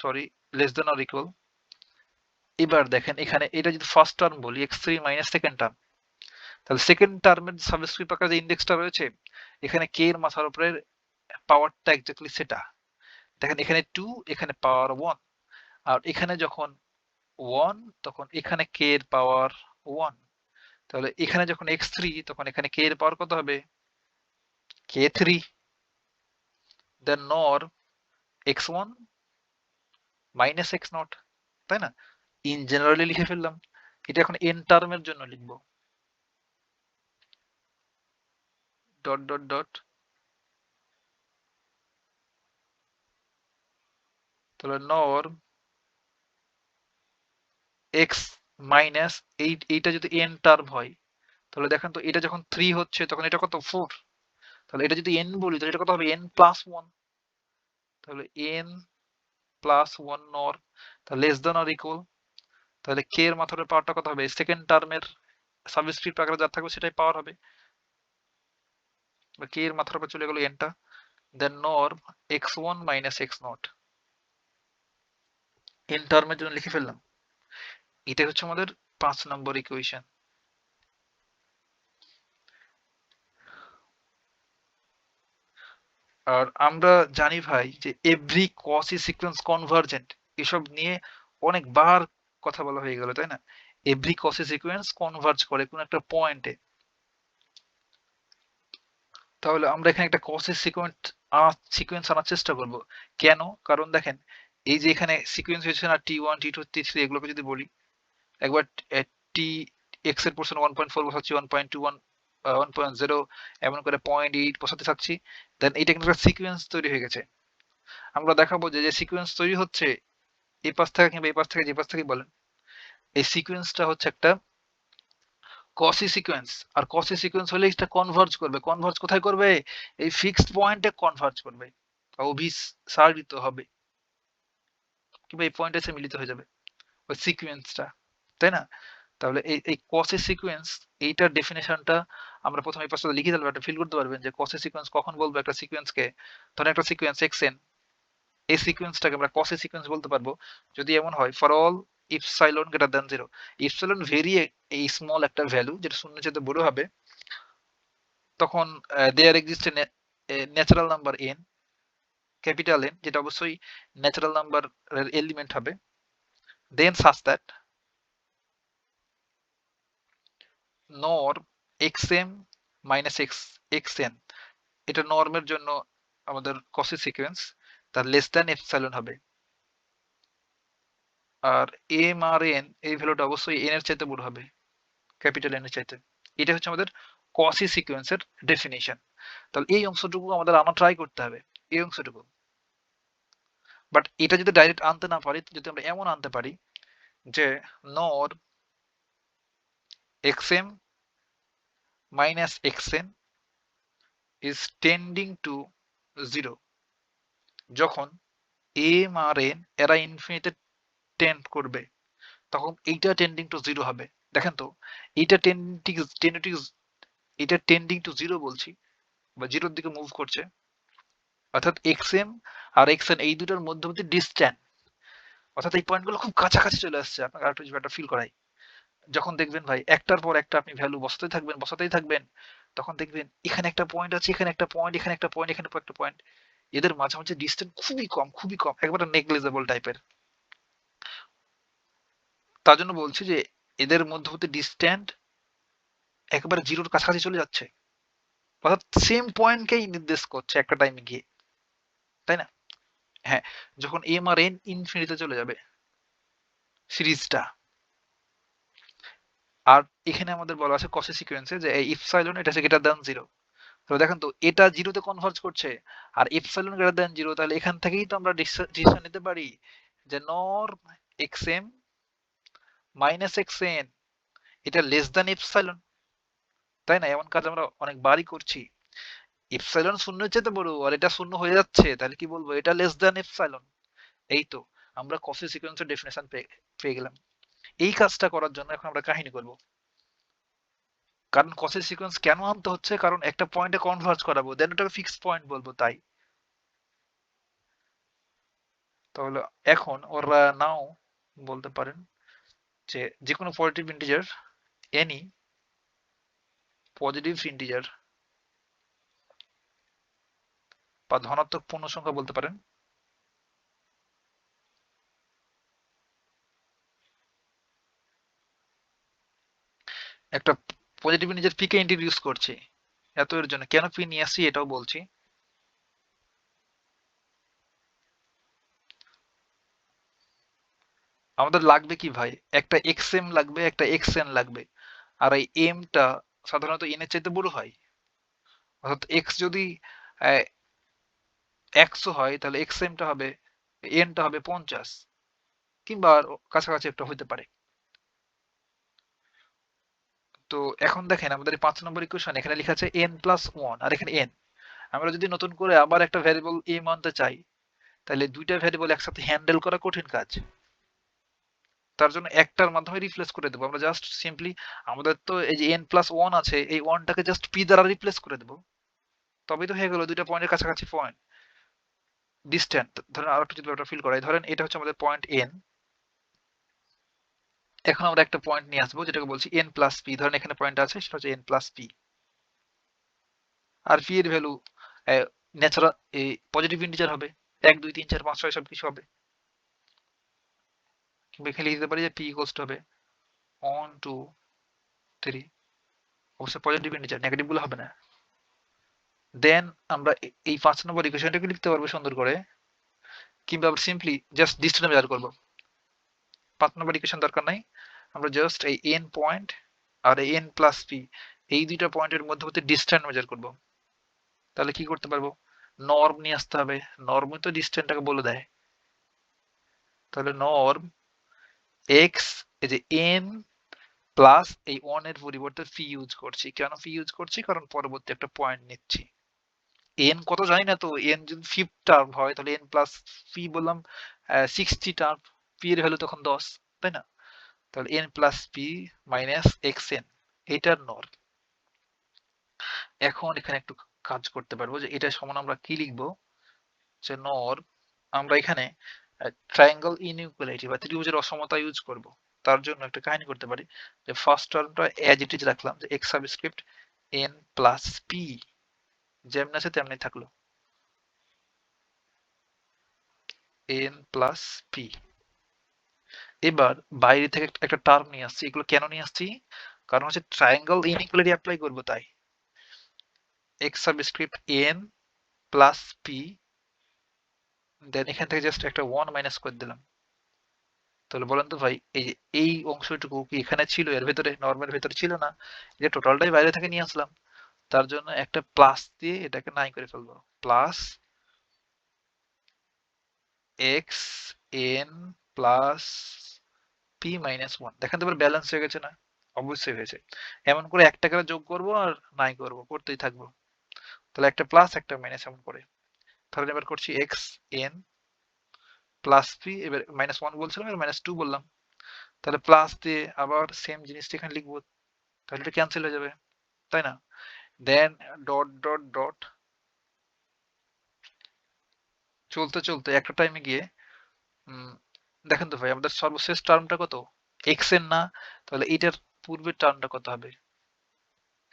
sorry less than or equal. এবার দেখেন এখানে এটা যদি ফার্স্ট টার্ম বলি x3 মাইনাস সেকেন্ড টার্ম, তাহলে সেকেন্ড টার্মের সাবস্ক্রিপ্ট আকারে যে ইন্ডেক্সটা রয়েছে এখানে k এর মাথার উপরে পাওয়ারটা এক্স্যাক্টলি সেটা। দেখেন এখানে 2, এখানে পাওয়ার 1, আর এখানে যখন 1 তখন এখানে k এর পাওয়ার 1। তাহলে এখানে যখন x3 তখন এখানে k এর পাওয়ার কত হবে? k3 দেন নর x1 মাইনাস x0, তাই না? ইন জেনারেলি লিখে ফেললাম। এটা এখন n টার্মের জন্য লিখবো ডট ডট ডট, তাহলে নর x মাইনাস এইটা যদি n টার্ম হয়, তাহলে দেখেন তো এটা যখন 3 হচ্ছে তখন এটা কত 4, তাহলে এটা যদি n বলি তাহলে এটা কত হবে n প্লাস 1, তাহলে n প্লাস 1 নর, তাহলে লেস দেন অর ইকুয়াল, তাহলে k এর মাথার পাওয়ারটা কত হবে? সেকেন্ড টার্মের সাবস্ক্রিপ্ট আকারে যা থাকবে সেটাই পাওয়ার হবে। বা কে এর মাথার উপর চলে গেল এনটা, then norm x1 minus x not n টার্মের জন্য লিখে ফেললাম। এটাই হচ্ছে আমাদের 5 নম্বর ইকুয়েশন। আর আমরা জানি ভাই যে এভরি কসি সিকোয়েন্স কনভার্জেন্ট, এসব নিয়ে অনেকবার কথা বলা হয়ে গেল, তাই না? এভরি কসি সিকোয়েন্স কনভার্জ করে কোন একটা পয়েন্টে। তাহলে আমরা এখানে একটা কসের সিকোয়েন্স আনার চেষ্টা করব। কেন? কারণ দেখেন, এই যে এখানে সিকোয়েন্স হয়েছে না T1 T2 T3, এগুলোকে যদি বলি একবার, টি এক্স এর পোর্শন 1.4 বসাচ্ছি, 1.21 1.0 এমন করে 0.8 বসাতে থাকছি, দেন এটা কিন্তু একটা সিকোয়েন্স তৈরি হয়ে গেছে। আমরা দেখাবো যে যে সিকোয়েন্স তৈরি হচ্ছে এই পাশ থেকে কিংবা এই পাশ থেকে, যে পাশ থেকে বলেন, এই সিকোয়েন্সটা হচ্ছে একটা কসি সিকোয়েন্স। আর কসি সিকোয়েন্স হলে এটা কনভার্জ করবে। কনভার্জ কোথায় করবে? এই ফিক্সড পয়েন্টে কনভার্জ করবে, অভিসারিত হবে, কিংবা এই পয়েন্টে এসে মিলিত হয়ে যাবে ওই সিকোয়েন্সটা, তাই না? তাহলে এই এই কসি সিকোয়েন্স, এইটার ডেফিনেশনটা আমরা প্রথমে এই পাশে লিখে দিলাম, একটা ফিল করতে পারবেন যে কসি সিকোয়েন্স কখন বলবো একটা সিকোয়েন্সকে। ধরেন একটা সিকোয়েন্স xn, এই সিকোয়েন্সটাকে আমরা কসি সিকোয়েন্স বলতে পারবো যদি এমন হয় for all epsilon greater than 0, epsilon very এই স্মল একটা ভ্যালু যেটা শূন্য চেয়ে বড় হবে, তখন there exist natural number n, capital N, যেটা অবশ্যই ন্যাচারাল নাম্বার এলিমেন্ট হবে, then such that norm xm minus xn, এটা নর্মের জন্য আমাদের কসি সিকোয়েন্স, তার লেস দ্যান এপসাইলন হবে। আর এম আর এন, এই ভ্যালুটা অবশ্যই এন এর চাইতে বড় হবে, ক্যাপিটাল এন এর চাইতে। এটা হচ্ছে আমাদের কসি সিকোয়েন্সের ডেফিনিশন। তাহলে এই অংশটুকু আমাদের আনা ট্রাই করতে হবে, এই অংশটুকু। বাট এটা যদি ডাইরেক্ট আনতে না পারি, যদি আমরা এমন আনতে পারি যে নর xm minus xn is tending to 0, যখন এম আর এন এরা ইনফিনিতে টেন্ড করবে, তখন এইটা টেন্ডিং টু 0 হবে। দেখেন তো, এইটা এটা টেন্ডিং টু 0 বলছি, বা 0 দিকে মুভ করছে, অর্থাৎ xm আর xn এই দুটোর মধ্যবর্তী ডিসট্যান্স, অর্থাৎ এই পয়েন্টগুলো খুব কাছাকাছি চলে আসছে। আপনাকে আরেকটু ব্যাপারটা ফিল করাই, যখন দেখবেন ভাই একটার পর একটা আপনি ভ্যালু বসাতেই থাকবেন, তখন দেখবেন এখানে একটা পয়েন্ট আছে, এখানে একটা পয়েন্ট, এখানে একটা পয়েন্ট, এখানে একটা পয়েন্ট, এদের মাঝামাঝি ডিসটেন্স খুবই কম, একবারে নেগলিজেবল টাইপের। তার জন্য বলছি যে এদের মধ্যবর্তী ডিসট্যান্স একেবারে জিরোর কাছাকাছি চলে যাচ্ছে, অর্থাৎ সেম পয়েন্টকেই নির্দেশ করছে একটা টাইমে গিয়ে, তাই না? হ্যাঁ, যখন এম আর এন ইনফিনিটিতে চলে যাবে সিরিজটা। আর এখানে আমাদের বলা আছে কসি সিকোয়েন্সে যে এই ইপসাইলন এটা হচ্ছে গ্রেটার দ্যান 0। তো দেখেন তো, এটা 0 তে কনভার্জ করছে, আর ইপসাইলন গ্রেটার দ্যান 0, তাহলে এখান থেকেই তো আমরা ডিসিশন নিতে পারি যে নর্ম xm মাইনাস xn এটা লেস দ্যান ইপসাইলন, তাই না? এমন কাজ আমরা অনেকবারই করছি। ইপসাইলন শূন্যের চাইতে বড় আর এটা শূন্য হয়ে যাচ্ছে, তাহলে কি বলবো? এটা লেস দ্যান ইপসাইলন। এই তো আমরা কসি সিকোয়েন্সের ডেফিনেশন পেয়ে গেলাম। এই কাজটা করার জন্য এখন আমরা কাহিনী করব। কারণ কসি সিকোয়েন্স কেন আনতে হচ্ছে? কারণ একটা পয়েন্টে কনভার্জ করাবো, দেন ওটাকে ফিক্সড পয়েন্ট বলবো, তাই। তাহলে এখন ওরা নাও বলতে পারেন যে যে কোনো positive integer, any positive integer বা ধনাত্মক পূর্ণ সংখ্যা বলতে পারেন, একটা positive integer P K introduce করছি, এত এর জন্য কেন পি নিয়ে আসছি এটাও বলছি। আমাদের লাগবে কি ভাই? একটা এক্স এম লাগবে, একটা এক্স এন লাগবে। আর এই এমটা সাধারণত এন এর চাইতে বড় হয়, অর্থাৎ এক্স যদি 100 হয়, তাহলে এক্স এমটা হবে, এনটা হবে 50, কিংবা আরো কাছাকাছি একটা হইতে পারে। তো এখন দেখেন আমাদের এই 5 নম্বর ইকুয়েশন, এখানে লেখা আছে n প্লাস 1 আর এখানে n। আমরা যদি নতুন করে আবার একটা ভ্যারিয়েবল m আনতে চাই, তাহলে দুইটা ভ্যারিয়েবল একসাথে হ্যান্ডেল করা কঠিন কাজ। তার জন্য একটার মাধ্যমে রিপ্লেস করে দেবো আমরা, জাস্ট সিম্পলি আমাদের তো এই যে n প্লাস 1 আছে, এই 1টাকে জাস্ট p দ্বারা রিপ্লেস করে দেবো। তবেই তো হয়ে গেল দুইটা পয়েন্টের কাছাকাছি পয়েন্ট ডিস্ট্যান্ট। ধরেন আরো একটু যদি ওটা ফিল করাই, ধরেন এটা হচ্ছে আমাদের পয়েন্ট এন। এখন আমরা একটা পয়েন্ট নিয়ে আসবো যেটাকে বলছি এন প্লাস পি। ধরেন এখানে পয়েন্ট আছে, সেটা হচ্ছে এন প্লাস পি। আর পি এর ভ্যালু ন্যাচারাল পজিটিভ ইন্টিজার হবে, 1 2 3 4 5 6 সব কিছু হবে। কিংবা এখানে লিখতে পারি যে পি ইকুয়ালস টু হবে 1 2 3, অবশ্যই পজিটিভ ইন্টিজার, নেগেটিভ গুলো হবে না। দেন আমরা এই 5 নম্বর ইকুয়েশনটাকে লিখতে পারবো সুন্দর করে, কিংবা আমরা সিম্পলি জাস্ট ডিস্টেন্স মেজার করবো। 5 নম্বর ইকুয়েশন দরকার নাই, আমরা জাস্ট এই এন পয়েন্ট আর এই এন প্লাস পি, এই দুইটা পয়েন্টের মধ্যবর্তী ডিস্টেন্স মেজার করব। তাহলে কি করতে পারবো, নর্ম নিয়ে আসতে হবে। নর্মই তো ডিস্টেন্সটাকে বলে দেয়। তাহলে নর্ম এক্স, এই যে এন প্লাস এই 1 এর পরিবর্তে ফি ইউজ করছি। কেন ফি ইউজ করছি, কারণ পরবর্তী একটা পয়েন্ট নিচ্ছি। এন কত জানি না, তো এন যদি 5 টার্ম হয় তাহলে এন প্লাস ফি বললাম 60 টার্ম, পি এর ভ্যালু তখন 10, তাই না? তাহলে N plus p minus x N, এইটার নর্ম। এখন এখানে একটু কাজ করতে পারবো, যে এটা সমান আমরা কি লিখবো, যে নর্ম আমরা এখানে ট্রায়াঙ্গেল ইনইকুয়ালিটি বা ত্রিভুজের অসমতা ইউজ করব। তার জন্য একটা কাহিনী করতে পারি, যে ফার্স্ট টার্মটা অ্যাজ ইট ইজ রাখলাম, যে x subscript n plus P, যেমন আছে তেমনি থাকলো এন প্লাস পি। এবার বাইরে থেকে একটা টার্ম নিয়ে আসছি। এগুলো কেন নিয়ে আসছি, কারণ হচ্ছে ট্রায়াঙ্গেল ইনইকুয়ালিটি অ্যাপ্লাই করবো, তাই x subscript n plus p, then এখান থেকে জাস্ট একটা 1 মাইনাস করে দিলাম। তাহলে বলেন তো ভাই, এই যে এই অংশটুকু কি এখানে ছিল, এর ভেতরে নর্মের ভেতরে ছিল না? যে টোটালটাই বাইরে থেকে নিয়ে আসলাম, তার জন্য একটা প্লাস দিয়ে এটাকে নাই করে ফেলবো। Plus x N plus p minus 1, দেখেন তো এবার ব্যালেন্স হয়ে গেছে না? অবশ্যই হয়েছে। এমন করে একটা করে যোগ করবো আর নাই করবো, করতেই থাকবো। তাহলে একটা প্লাস একটা মাইনাস এমন করে। তাহলে এবার করছি এক্স এন প্লাস পি, এবার মাইনাস 1 বলছিলাম, এবার মাইনাস 2 বললাম। তাহলে প্লাস দিয়ে আবার সেম জিনিসটা এখানে লিখবো, তাহলে এটা ক্যান্সেল হয়ে যাবে, তাই না? দেন ডট ডট ডট চলতে চলতে একটা টাইমে গিয়ে উম, দেখেন তো ভাই, আমাদের সর্বশেষ টার্মটা কত, এক্স এন না? তাহলে এটার পূর্বের টার্মটা কত হবে,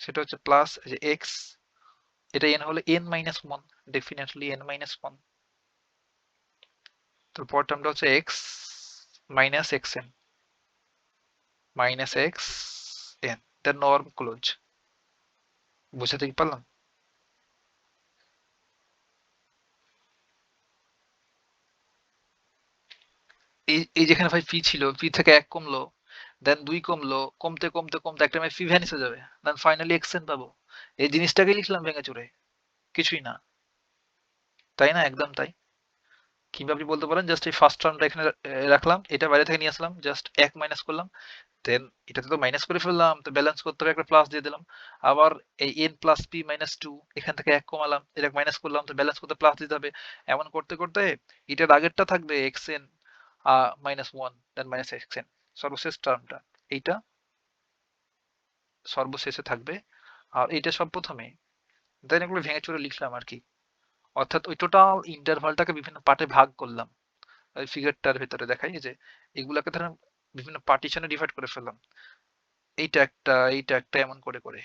সেটা হচ্ছে প্লাস যে এক্স, এটা এন হলে n minus 1, definitely n minus 1। তো পরের টার্মটা হচ্ছে x minus x n, minus x n, then norm close. বুঝাতে কি পারলাম? এই যেখানে ভাই পি ছিল, পি থেকে 1 কমলো, দেন 2 কমলো, কমতে কমতে কমতে একটা সময় পি ভ্যানিশ হয়ে যাবে, দেন ফাইনালি এক্স এন পাবো। এই জিনিসটাকে লিখলাম ভেঙে চুরে, কিছুই না, তাই না? একদম তাই। কিংবা আপনি বলতে পারেন জাস্ট এই ফার্স্ট টার্মটা এখানে রাখলাম, এটা বাইরে থেকে নিয়ে আসলাম, জাস্ট 1 মাইনাস করলাম, দেন এটাতে তো মাইনাস করে ফেললাম, তো ব্যালেন্স করতে হবে একটা প্লাস দিয়ে দিলাম। আবার এই এন প্লাস পি মাইনাস 2, এখান থেকে 1 কমালাম, এটা মাইনাস করলাম, তো ব্যালেন্স করতে প্লাস দিতে হবে। এমন করতে করতে এটার আগেরটা থাকবে x n minus 1, than minus x N, সর্বশেষ টার্মটা এইটা সর্বশেষে থাকবে, আর এইটা সব প্রথমে। দেন এগুলো ভেঙে চুরে লিখলাম আর কি। অর্থাৎ ওই টোটাল ইন্টারভালটাকে বিভিন্ন পার্টে ভাগ করলাম। ওই ফিগারটার ভেতরে দেখাই যে এগুলাকে ধরেন বিভিন্ন পার্টিশনে ডিভাইড করে ফেললাম, এইটা একটা এইটা একটা এমন করে করে।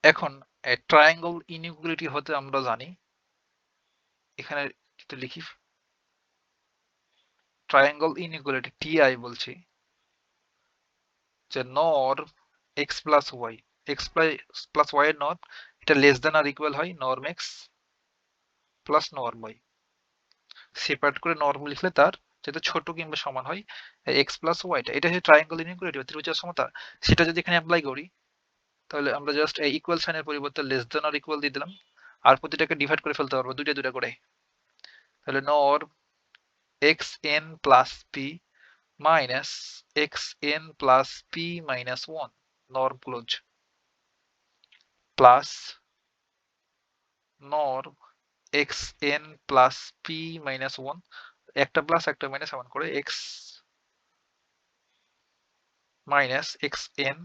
এখন ট্রায়াঙ্গল ইনইকুয়ালিটি হতে আমরা জানি, এখানে একটু লিখি, ট্রায়াঙ্গল ইনইকুয়ালিটি টিআই বলছি, যে norm x plus y, x plus y এর নর্ম এটা লেস দেন আর ইকুয়াল হয় norm x plus norm y. Separate করে নর্ম লিখলে তার যাতে ছোট কিংবা সমান হয় এক্স প্লাস ওয়াইটা, এটা হচ্ছে ট্রায়াঙ্গল ইনইকুয়ালিটি বা ত্রিভুজের সমতা। সেটা যদি এখানে অ্যাপ্লাই করি, তাহলে আমরা জাস্ট এই ইকুয়াল সাইনের পরিবর্তে লেস দেন আর ইকুয়াল দিয়ে দিলাম, আর প্রতিটাকে ডিভাইড করে ফেলতে পারবো দুইটা দুইটা করে। তাহলে norm x N plus p minus x N plus p minus 1, norm close, plus norm x N plus p minus 1, একটা প্লাস একটা মাইনাস এমন করে x minus xn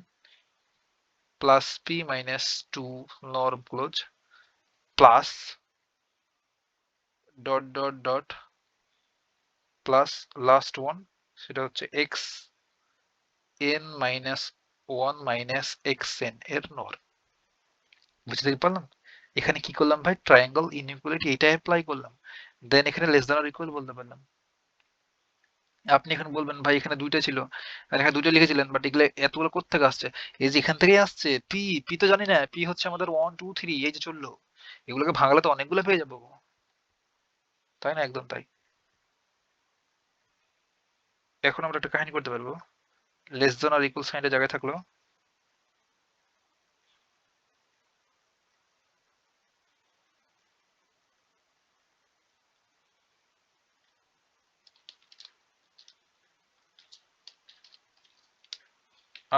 plus p minus 2 norm close plus dot dot dot plus last one সেটা হচ্ছে x n minus 1 minus xn এর নর। বুঝতে পারলাম? এখানে কি করলাম ভাই, ট্রায়াঙ্গেল ইনইকুয়ালিটি এটা অ্যাপ্লাই করলাম, দেন এখানে লেস দ্যান অর ইকুয়াল বলতে পারলাম। আপনি এখন বলবেন ভাই এখানে দুইটা ছিল আর এখানে দুইটা লিখেছিলেন, বাট এগুলো এতগুলো কোত্থেকে আসছে? এই যে এখান থেকেই আসছে। পি পি তো জানি না, পি হচ্ছে আমাদের 1 2 3 এই যে চললো, এগুলোকে ভাঙালে তো অনেকগুলো পেয়ে যাবো, তাই না? একদম তাই। এখন আমরা একটা কাহিনী করতে পারবো, লেস দ্যান আর ইকুয়াল সাইনের জায়গায় থাকলো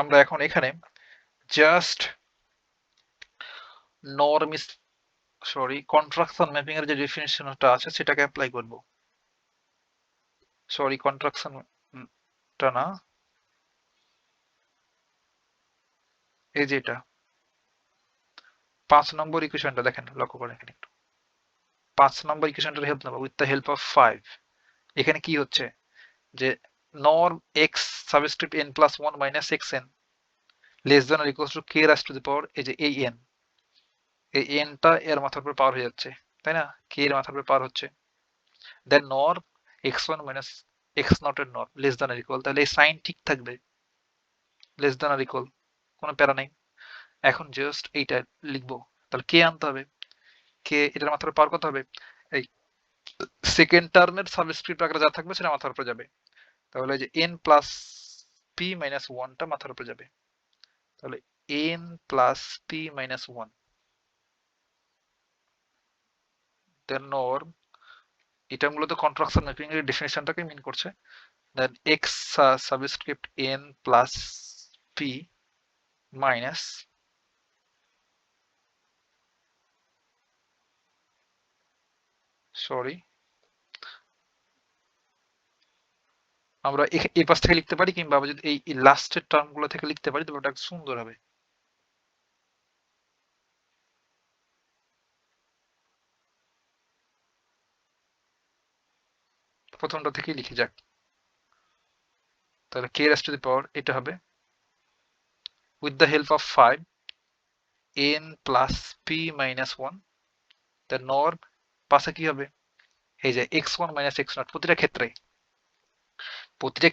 আমরা এখন এখানে জাস্ট নরম কন্ট্রাকশন ম্যাপিং এর যে ডেফিনিশনটা আছে সেটাকে অ্যাপ্লাই করব। কন্ট্রাকশন টা না, এই যে এটা 5 নম্বর ইকুয়েশনটা দেখেন, লক্ষ্য করেন এখানে একটু। 5 নম্বর ইকুয়েশনটার হেল্প নেব, উইথ দ্য হেল্প অফ 5। এখানে কি হচ্ছে যে norm x subscript n plus 1 minus xn less than or equals to k raise to the power, এই যে এই n, এই n টা এর মাথার উপর পাওয়ার হয়ে যাচ্ছে, তাই না? k এর মাথার উপর পাওয়ার হচ্ছে, দেন নর্ম x1 মাইনাস x0 এর norm less than or equal, তাহলে এই সাইন ঠিক থাকবে, লেস দ্যান অর ইকুয়াল, কোনো প্যারা নাই। এখন জাস্ট এইটা লিখবো, তাহলে কে আনতে হবে, কে এটার মাথার উপর পাওয়ার কত হবে, এই সেকেন্ড টার্মের সাবস্ক্রিপ্ট আকারে যা থাকবে সেটা মাথার উপর যাবে, তাহলে এই যে n প্লাস p মাইনাস 1 টা মাথার উপর যাবে, তাহলে n প্লাস p মাইনাস 1 দেন নর্ম, এটা মূলত কন্ট্রাকশন ম্যাপিং এর ডেফিনিশনটাকে মিন করছে, দেন x subscript n plus p minus, sorry আমরা এই পাশ থেকে লিখতে পারি, কিংবা আমরা যদি এই লাস্টের টার্ম গুলো থেকে লিখতে পারি তবে ওটা সুন্দর হবে। প্রথমটা থেকেই লিখে যাক, তাহলে k raised to the power এটা হবে with the help of 5 n plus p minus 1, the norm পাশে কি হবে, এই যে x1 minus x0, প্রতিটা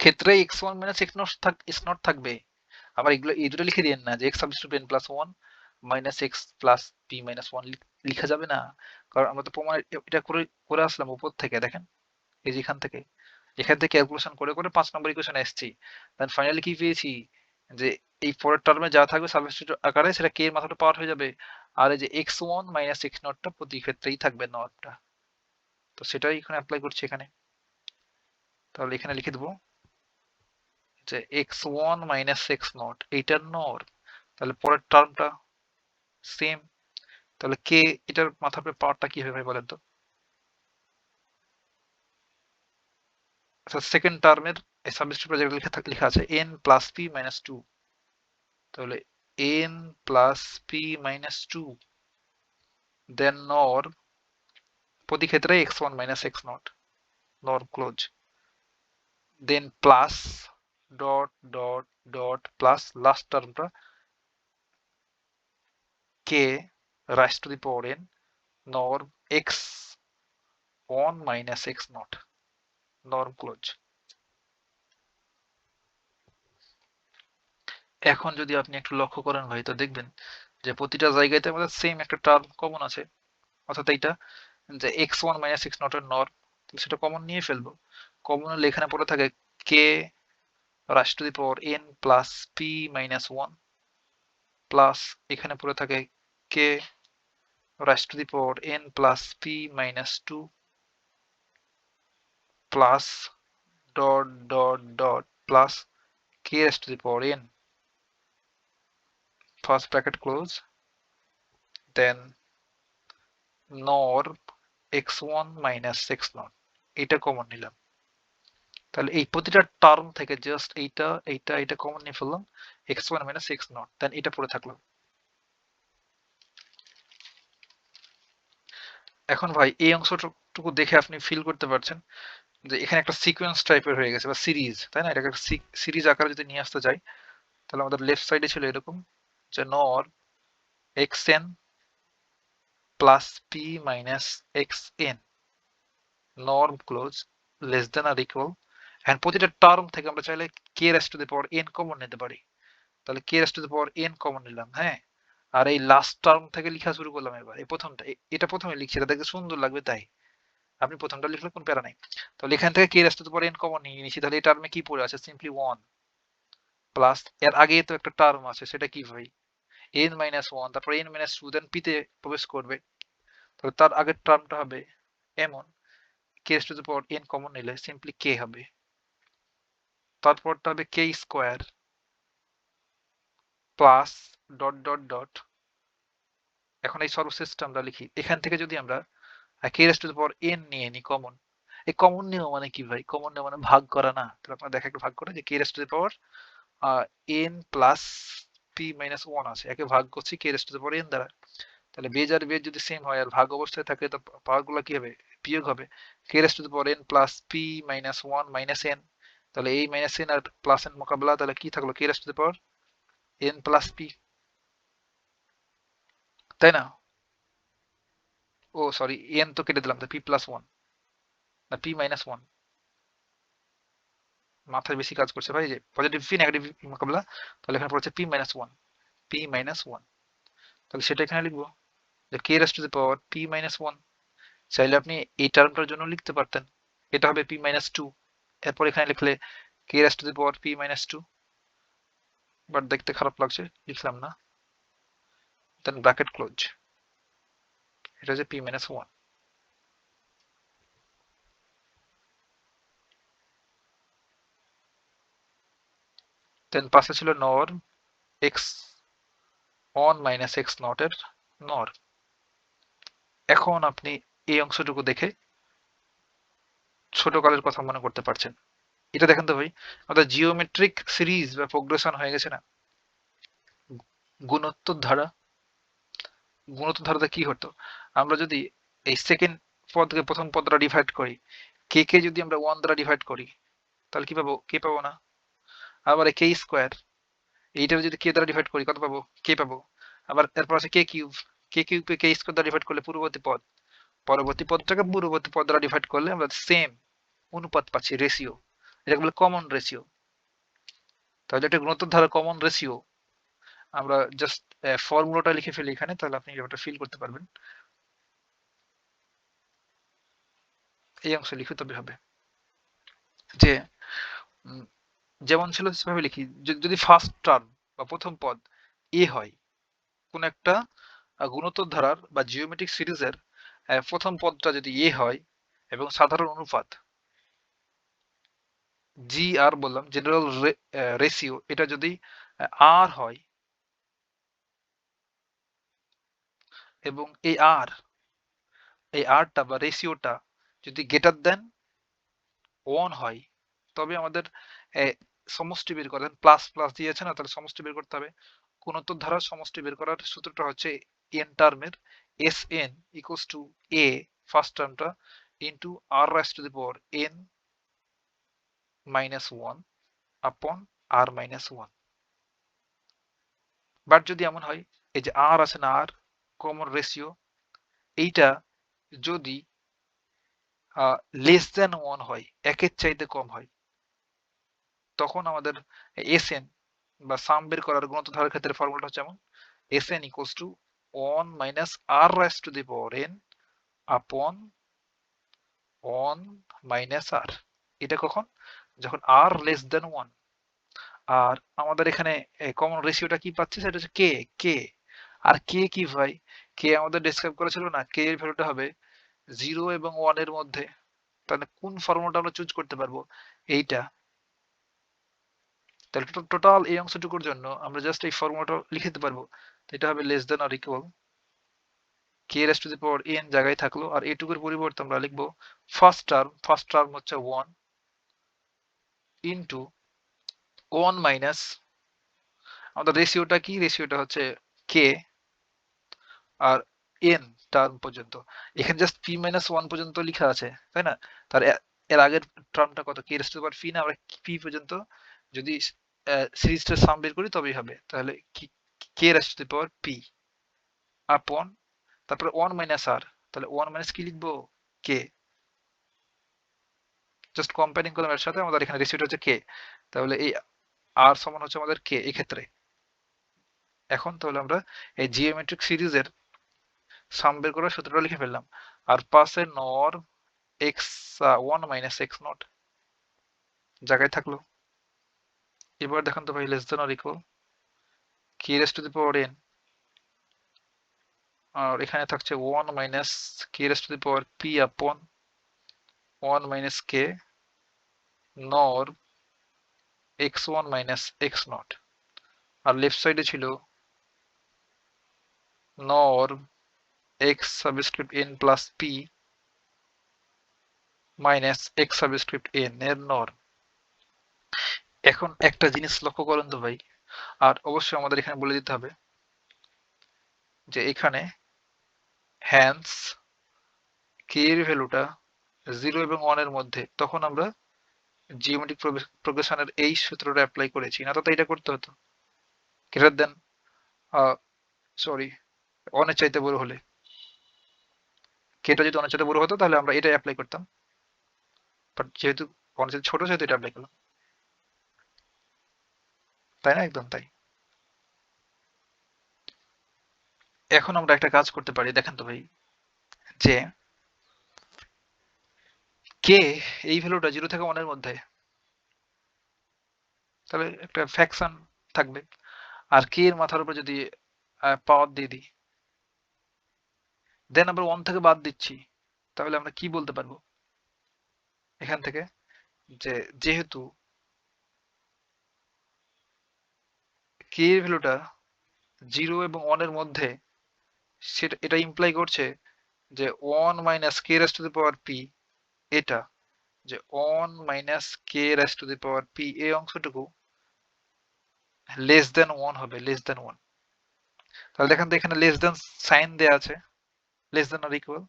ক্ষেত্রে x1 minus x0 থাকবে। আবার এগুলো এই দুটো লিখে দিয়েন না যে x substitute n plus 1 minus x plus p minus 1 লিখা যাবে না, কারণ আমরা তো প্রমাণ এটা করে করে আসলাম উপর থেকে, দেখেন এই যে এখান থেকে ক্যালকুলেশন করে করে 5 নম্বর ইকুয়েশনে এসেছি, দেন ফাইনালি কি পেয়েছি যে এই পরের টার্মে যা থাকবে সাবস্টিটিউট আকারে সেটা k এর মাথাটা পাওয়ার হয়ে যাবে, আর এই যে x1 মাইনাস x0 টা প্রতি ক্ষেত্রেই থাকবে নটটা, তো সেটাই এখানে অ্যাপ্লাই করছি এখানে। তাহলে এখানে লিখে দেবো যে x1 মাইনাস x0 এইটার নর, তাহলে পরের টার্মটা সেম, তাহলে k এটার মাথার উপরে পাওয়ারটা কি হবে ভাই বলেন তো? আচ্ছা সেকেন্ড টার্মের সাবস্টিটিউট যেটা লেখা আছে n প্লাস p মাইনাস 2, তাহলে n plus p minus 2 then norm প্রতি ক্ষেত্রে x1 minus x0 norm close, then plus dot dot dot plus last টার্মটা k raise to the power n norm x1 minus x0 norm close. এখন যদি আপনি একটু লক্ষ্য করেন ভাই তো দেখবেন যে প্রতিটা জায়গাতে আমাদের সেম একটা টার্ম কমন আছে, অর্থাৎ এইটা যে x1 মাইনাস x0 এর নর্ম, সেটা কমন নিয়ে ফেলবো। কমন হলে এখানে পড়ে থাকে k raise to the power n plus p minus 1 plus এখানে পড়ে থাকে k raise to the power n plus p minus 2 plus dot dot dot plus k raise to the power n first bracket close, then norm x1 minus x0 এটা common নিলাম, তাহলে এই প্রতিটা term থেকে just এইটা common নিয়ে ফেললাম, x1 minus x not, দেন এটা পড়ে থাকলো। এখন ভাই এই অংশটুকু দেখে আপনি ফিল করতে পারছেন যে এখানে একটা সিকোয়েন্স টাইপের হয়ে গেছে বা সিরিজ, তাই না? এটাকে একটা সিরিজ আকারে যদি নিয়ে আসতে যাই, তাহলে আমাদের লেফট সাইডে ছিল এরকম যে norm xn plus p minus xn norm close less than R equal, and প্রতিটা টার্ম থেকে আমরা চাইলে k raise to the power n common নিতে পারি। তাহলে k raise to the power n common নিলাম, হ্যাঁ। আর এই লাস্ট টার্ম থেকে লেখা শুরু করলাম এবার, এই প্রথমটা এটা প্রথমে লিখছি, এটা দেখতে সুন্দর লাগবে তাই আপনি প্রথমটা লিখলে কোন প্যারা নাই। তাহলে এখান থেকে k raise to the power n common নিয়ে নিয়েছি, তাহলে এই টার্মে কি পড়ে আছে? সিম্পলি 1 প্লাস এর আগে তো একটা টার্ম আছে, সেটা কি ভাই? n মাইনাস 1, তারপর n মাইনাস 2, দেন p তে প্রবেশ করবে, তাহলে তার আগের টার্মটা হবে এমন, k raise to the power n common নিলে সিম্পলি k হবে, তারপরটা হবে k square plus dot dot dot. এখন এই সর্বশেষটা আমরা লিখি, এখান থেকে যদি আমরা k raise to the power n নিয়ে নিই কমন, এই কমন নেওয়া মানে কি ভাই? কমন নেওয়া মানে ভাগ করা না? তাহলে আপনারা দেখা একটু ভাগ করে যে k raise to the power n plus p minus 1 আছে, একে ভাগ করছি k raise to the power n দ্বারা। তাহলে বেজ আর বেজ যদি সেম হয় আর ভাগ অবস্থায় থাকে, তো পাওয়ার গুলো কি হবে? বিয়োগ হবে। k raise to the power n plus p minus 1 minus n, তাহলে এই মাইনাস n আর প্লাস n মোকাবেলা, তাহলে কি থাকলো? k raise to the power n plus p, তাই না? ও সরি, n তো কেটে দিলাম, তো p প্লাস 1 না p মাইনাস 1, মাথায় বেশি কাজ করছে ভাই, যে পজিটিভ p নেগেটিভ মোকাবেলা, তাহলে এখানে পড়ছে p মাইনাস 1, p মাইনাস 1, তাহলে সেটা এখানে লিখবো যে k raise to the power p minus 1। চাইলে আপনি এই টার্মটার জন্য লিখতে পারতেন, এটা হবে p মাইনাস 2, এরপর এখানে লিখলে k raise to the power p minus 2, but দেখতে খারাপ লাগছে, লিখলাম না, দেন ব্র্যাকেট ক্লোজ, এটা হচ্ছে p মাইনাস 1। দেন পাশে ছিল norm x on minus x not এর নর। এখন আপনি এই অংশটুকু দেখে ছোট কালের কথা মনে করতে পারছেন। এটা দেখেন তো ভাই, আমাদের জিওমেট্রিক সিরিজ বা প্রোগ্রেশন হয়ে গেছে না? গুণোত্তর ধারা, গুণোত্তর ধারাতে কি হতো? আমরা যদি এই সেকেন্ড পদকে প্রথম পদ দ্বারা ডিভাইড করি, কে যদি আমরা 1 দ্বারা ডিভাইড করি, তাহলে কি পাবো? কে পাবো না? আবার কে স্কোয়ার, এইটার যদি কে দ্বারা ডিভাইড করি কত পাবো? কে পাবো। আবার এরপর আছে কে কিউব, কে কিউবকে কে স্কোয়ার দ্বারা ডিভাইড করলে পূর্ববর্তী পদ, পরবর্তী পদটাকে পূর্ববর্তী পদ দ্বারা ডিভাইড করলে আমরা সেম অনুপাত পাচ্ছি, রেশিও, এটাকে বলে কমন রেশিও। তাহলে এটা গুণোত্তর ধারার কমন রেশিও। আমরা জাস্ট ফর্মুলাটা লিখে ফেলি এখানে, তাহলে আপনি ব্যাপারটা ফিল করতে পারবেন। এই অংশে লিখে তবে হবে যে যেমন ছিল সেভাবে লিখি, যদি ফার্স্ট টার্ম বা প্রথম পদ এ হয়, কোন একটা গুণোত্তর ধারার বা জিওমেট্রিক সিরিজের প্রথম পদটা যদি এ হয় এবং সাধারণ অনুপাত জি আর বললাম, জেনারেল রেশিও, এটা যদি আর হয় এবং এই আরটা বা রেশিওটা যদি গ্রেটার দেন 1 হয়, তবে আমাদের সমষ্টি বের করেন, প্লাস প্লাস দিয়েছে না, তাহলে সমষ্টি বের করতে হবে। গুণোত্তর ধারার সমষ্টি বের করার সূত্রটা হচ্ছে n টার্মের S n equals to a first টার্মটা into r raise to the power n minus 1 upon R minus 1। But যদি এমন হয়, এই যে আর আছে না, আর কমন রেশিও, এইটা যদি লেস দেন 1 হয়, একের চাইতে কম হয়, তখন আমাদের এস এন বা সাম বের করার গুণোত্তর ধারার ক্ষেত্রে ফর্মুলাটা হচ্ছে যেমন Sn equals to 1 minus r raised to the power n upon 1 minus r। এটা কখন? যখন r less than 1। আর আমাদের এখানে কমন রেশিওটা কি পাচ্ছি? সেটা হচ্ছে কে, কে। আর কে কি ভাই? কে আমাদের ডেসক্রাইব করেছিল না, কে এর ভ্যালুটা হবে 0 এবং 1 এর মধ্যে। তাহলে কোন ফর্মুলাটা আমরা চুজ করতে পারবো? এইটা। তাহলে টোটাল এই অংশটুকুর জন্য আমরা জাস্ট এই ফর্মুলাটা লিখে দিতে পারবো। এটা হবে less than or equal k raised to the power n জায়গায় থাকলো, আর এটুকুর পরিবর্তে আমরা লিখবো ফার্স্ট টার্ম হচ্ছে 1 ইন্টু 1 মাইনাস আমাদের রেশিওটা কি, রেশিওটা হচ্ছে কে আর এন টার্ম পর্যন্ত। এখানে জাস্ট পি মাইনাস ওয়ান পর্যন্ত লেখা আছে, তাই না? তার এর আগের টার্মটা কত, কে রেস্ট পাওয়ার পি না, আমরা পি পর্যন্ত যদি সিরিজটা সাম বের করি তবেই হবে। তাহলে কে রেস্ট পাওয়ার পি আপন তারপরে ওয়ান মাইনাস আর, তাহলে ওয়ান মাইনাস কি লিখবো, কে। জাস্ট কম্পেয়ারিং করলাম এর সাথে, আমাদের এখানে রেশিওটা হচ্ছে কে, তাহলে এই আর সমান হচ্ছে আমাদের কে এই ক্ষেত্রে। এখন তাহলে আমরা এই জিওমেট্রিক সিরিজের সাম বের করার সূত্রটা লিখে ফেললাম। আর পাশে norm x one minus x not জায়গায় থাকলো। এবার দেখুন তো ভাই, less than or equal K raise to the power n, আর এখানে থাকছে one minus K raise to the power p upon one minus K norm x one minus x not. আর লেফট সাইডে ছিল norm x subscript n plus p minus x subscript n এর norm. এখন একটা জিনিস লক্ষ্য করেন তো ভাই, আর অবশ্যই আমাদের এখানে বলে দিতে হবে যে এখানে হ্যান্স কে এর ভ্যালুটা 0 এবং 1 এর মধ্যে, তখন আমরা জিওমেট্রিক প্রোগ্রেশনের এই সূত্রটা অ্যাপ্লাই করেছি, না তো এটা করতে হতো গ্রেটার দেন সরি 1 এর চাইতে বড় হলে। কেটা যদি 1 এর চাইতে বড় হতো তাহলে আমরা এটা অ্যাপ্লাই করতাম, বাট যেহেতু 1 এর চাইতে ছোট সেহেতু এটা অ্যাপ্লাই করলাম, তাই না? একদম তাই। এখন আমরা একটা কাজ করতে পারি, দেখেন তো ভাই, যে কে এই ভ্যালুটা 0 থেকে 1 এর মধ্যে, তাহলে একটা ফ্র্যাকশন থাকবে। আর কে এর মাথার উপর যদি পাওয়ার দিয়ে দিই, দেন আমরা 1 থেকে বাদ দিচ্ছি, তাহলে আমরা কি বলতে পারবো এখান থেকে, যে যেহেতু কে এর ভ্যালুটা 0 এবং 1 এর মধ্যে, সেটা এটা ইমপ্লাই করছে যে 1 minus K rise to the power P, এটা যে 1 minus K rise to the power P এই অংশটুকু লেস দেন 1 হবে, লেস দেন 1। তাহলে দেখেন তো এখানে লেস দেন সাইন দেয়া আছে, লেস দেন আর ইকুয়াল,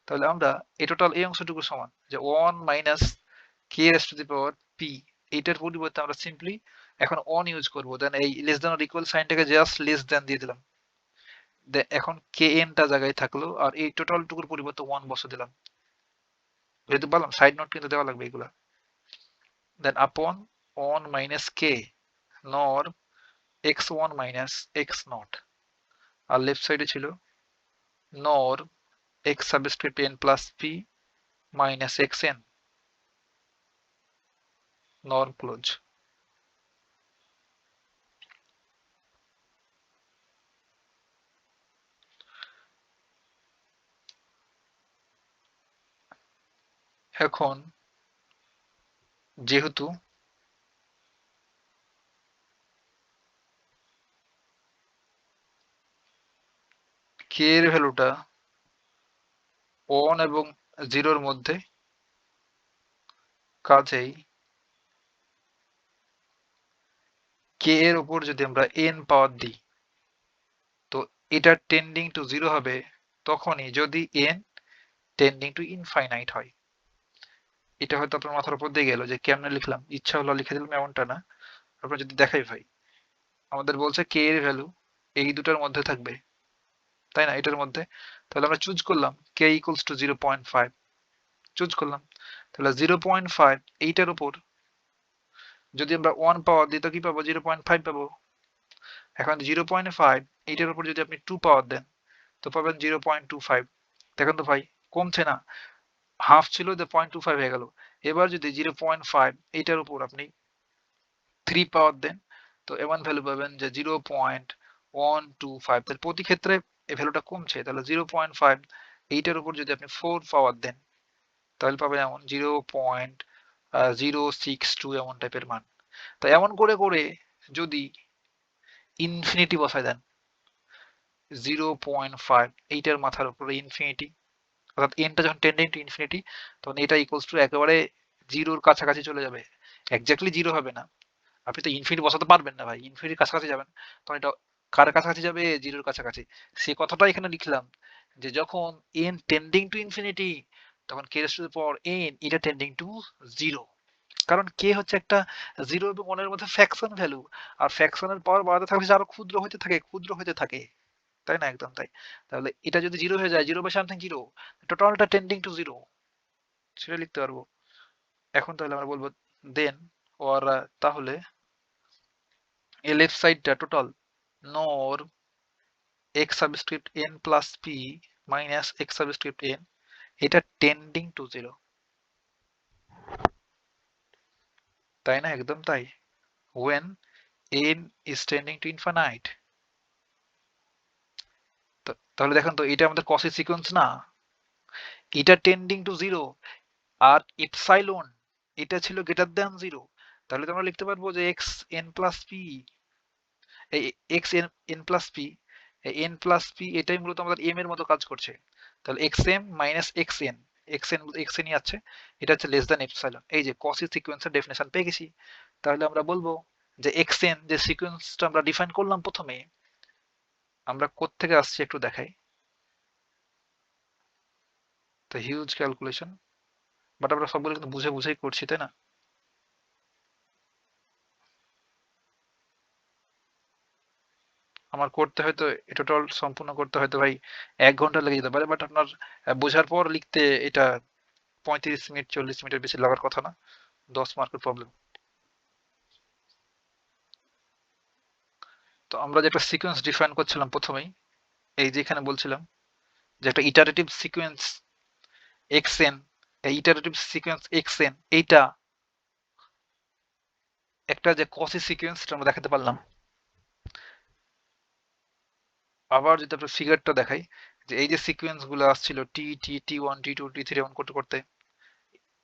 তাহলে আমরা এই টোটাল এই অংশটুকু সমান যে 1 minus K rise to the power P, এইটার পরিবর্তে আমরা সিম্পলি এখন 1 ইউজ করব, দেন এই লেস দেন আর ইকুয়াল সাইনটাকে জাস্ট লেস দেন দিয়ে দিলাম, এখন কে এন টা জায়গায় থাকলো, আর এই টোটাল টুকুর পরিবর্তে 1 বসে দিলাম, যেহেতু বললাম সাইড নোট কিন্তু দেওয়া লাগবে এগুলা। দেন আপন 1 মাইনাস কে norm x1 minus x naught, আর লেফট সাইডে ছিল norm x subscript n plus p minus xn norm close. এখন যেহেতু k এর ভ্যালুটা 1 এবং 0 এর মধ্যে, কাজেই k এর উপর যদি আমরা n পাওয়ার দিই, তো এটা টেন্ডিং টু 0 হবে তখনই যদি n টেন্ডিং টু ইনফাইনাইট হয়। এটা হয়তো আপনার মাথার উপর দিয়ে গেল যে কেমনে লিখলাম, ইচ্ছা হলো লিখে দিলাম, এমনটা না। আপনার যদি দেখাই ভাই, আমাদের বলছে কে এর ভ্যালু এই দুটার মধ্যে থাকবে, তাই না, এটার মধ্যে। তাহলে আমরা চুজ করলাম কে ইকুয়ালস টু 0.5 চুজ করলাম, তাহলে 0.5 এইটার উপর যদি আমরা 1 পাওয়ার দিই তো কি পাবো, 0.5 পাবো। এখন 0.5 এইটার উপর যদি আপনি 2 পাওয়ার দেন তো পাবেন 0.25। দেখেন তো ভাই, কমছে না, হাফ ছিল যে 0.25 হয়ে গেল। এবার যদি 0.5 এইটার উপর আপনি 3 পাওয়ার দেন তো এমন ভ্যালু পাবেন যে 0.125, তাহলে প্রতি ক্ষেত্রে এই ভ্যালুটা কমছে। তাহলে 0.5 এইটার উপর যদি আপনি 4 পাওয়ার দেন তাহলে পাবেন এমন 0.062 এমন টাইপের মান। তো এমন করে করে যদি ইনফিনিটি বসায় দেন 0.5 এইটার মাথার উপরে ইনফিনিটি, অর্থাৎ এনটা যখন টেন্ডিং টু ইনফিনিটি তখন এটা ইকুয়ালস টু একেবারে জিরোর কাছাকাছি চলে যাবে, এক্স্যাক্টলি 0 হবে না। আপনি তো ইনফিনিটি বসাতে পারবেন না ভাই। ইনফিনিটির কাছাকাছি যাবেন। তখন এটা কার কাছাকাছি যাবে? 0 এর কাছাকাছি। সে কথাটাই এখানে লিখলাম যে যখন n টেন্ডিং টু ইনফিনিটি তখন k raised to the power n এটা টেন্ডিং টু 0। কারণ k হচ্ছে একটা 0 এবং 1 এর মধ্যে ফ্র্যাকশন ভ্যালু। আর ফ্র্যাকশনের পাওয়ার বাড়াতে থাকলে সে আরো ক্ষুদ্র হতে থাকে, ক্ষুদ্র হতে থাকে। তাই না? একদম তাই। তাহলে এটা যদি 0 হয়ে যায়, 0 বাই সামথিং 0, টোটালটা টেন্ডিং টু 0, সেটা লিখতে পারবো। এখন তাহলে আমরা বলবো দেন or তাহলে a left সাইডটা total nor x subscript n plus p minus x subscript n এটা টেন্ডিং টু 0, তাই না? একদম তাই। when n is tending to infinite, তাহলে দেখেন তো এটা আমাদের cos সিকোয়েন্স না, এটা টেন্ডিং টু 0 আর এপসাইলন এটা ছিল গ্রেটার দ্যান 0। তাহলে তো আমরা লিখতে পারবো যে x n প্লাস p, এই x n প্লাস p, এই n প্লাস p এটাই মূলত আমাদের m এর মতো কাজ করছে। তাহলে xm মাইনাস xn, xnই আছে, এটা হচ্ছে লেস দ্যান এপসাইলন। এই যে cos সিকোয়েন্সের ডেফিনেশন পেয়ে গেছি। তাহলে আমরা বলবো যে xn যে সিকোয়েন্সটা আমরা ডিফাইন করলাম প্রথমে, আমরা কোত্থেকে আসছি একটু দেখাই। তো হিউজ ক্যালকুলেশন, বাট আমরা সবগুলো কিন্তু বুঝে বুঝেই করছি, তাই না? আমার করতে হয়তো টোটাল সম্পূর্ণ করতে হয়তো ভাই 1 ঘন্টা লেগে যেতে পারে, বাট আপনার বোঝার পর লিখতে এটা 35 মিনিট 40 মিনিটের বেশি লাগার কথা না। 10 মার্কের প্রবলেম। তো আমরা যে একটা সিকোয়েন্স ডিফাইন করছিলাম প্রথমেই, এই যে এখানে বলছিলাম যে একটা ইটারেটিভ সিকোয়েন্স xn, এই ইটারেটিভ সিকোয়েন্স xn এইটা একটা যে কসি সিকোয়েন্স আমরা দেখাতে পারলাম। আবার যদি আমরা ফিগারটা দেখাই, যে এই যে সিকোয়েন্স গুলো আসছিল টি টি টি1 টি2 টি3 এমন করতে করতে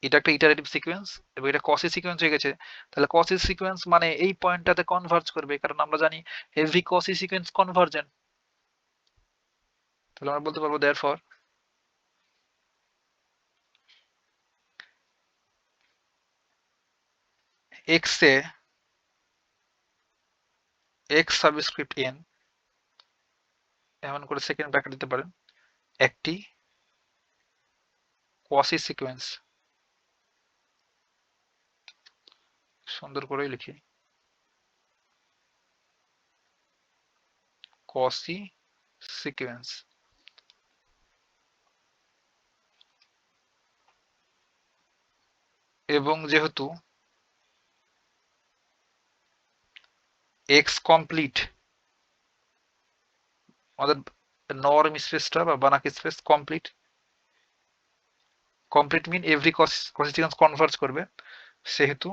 এটা একটা ইটারেটিভ সিকোয়েন্স এবং এটা কসি সিকোয়েন্স হয়ে গেছে। তাহলে কসি সিকোয়েন্স মানে এই পয়েন্টটাতে কনভার্জ করবে, কারণ আমরা জানি এভরি কসি সিকোয়েন্স কনভার্জেন্ট। তাহলে আমরা বলতে পারবো দেয়ারফর এক্স এ এক্স সাবস্ক্রিপ্ট এন এমন করে সেকেন্ড ব্র্যাকেট দিতে পারেন একটি কসি সিকোয়েন্স। সুন্দর করেই লিখি, কসি সিকোয়েন্স। এবং যেহেতু এক্স কমপ্লিট, আমাদের নরম স্পেসটা বা বানাক স্পেস কমপ্লিট, কমপ্লিট মিন এভরি কসি সিকোয়েন্স কনভার্জ করবে, সেহেতু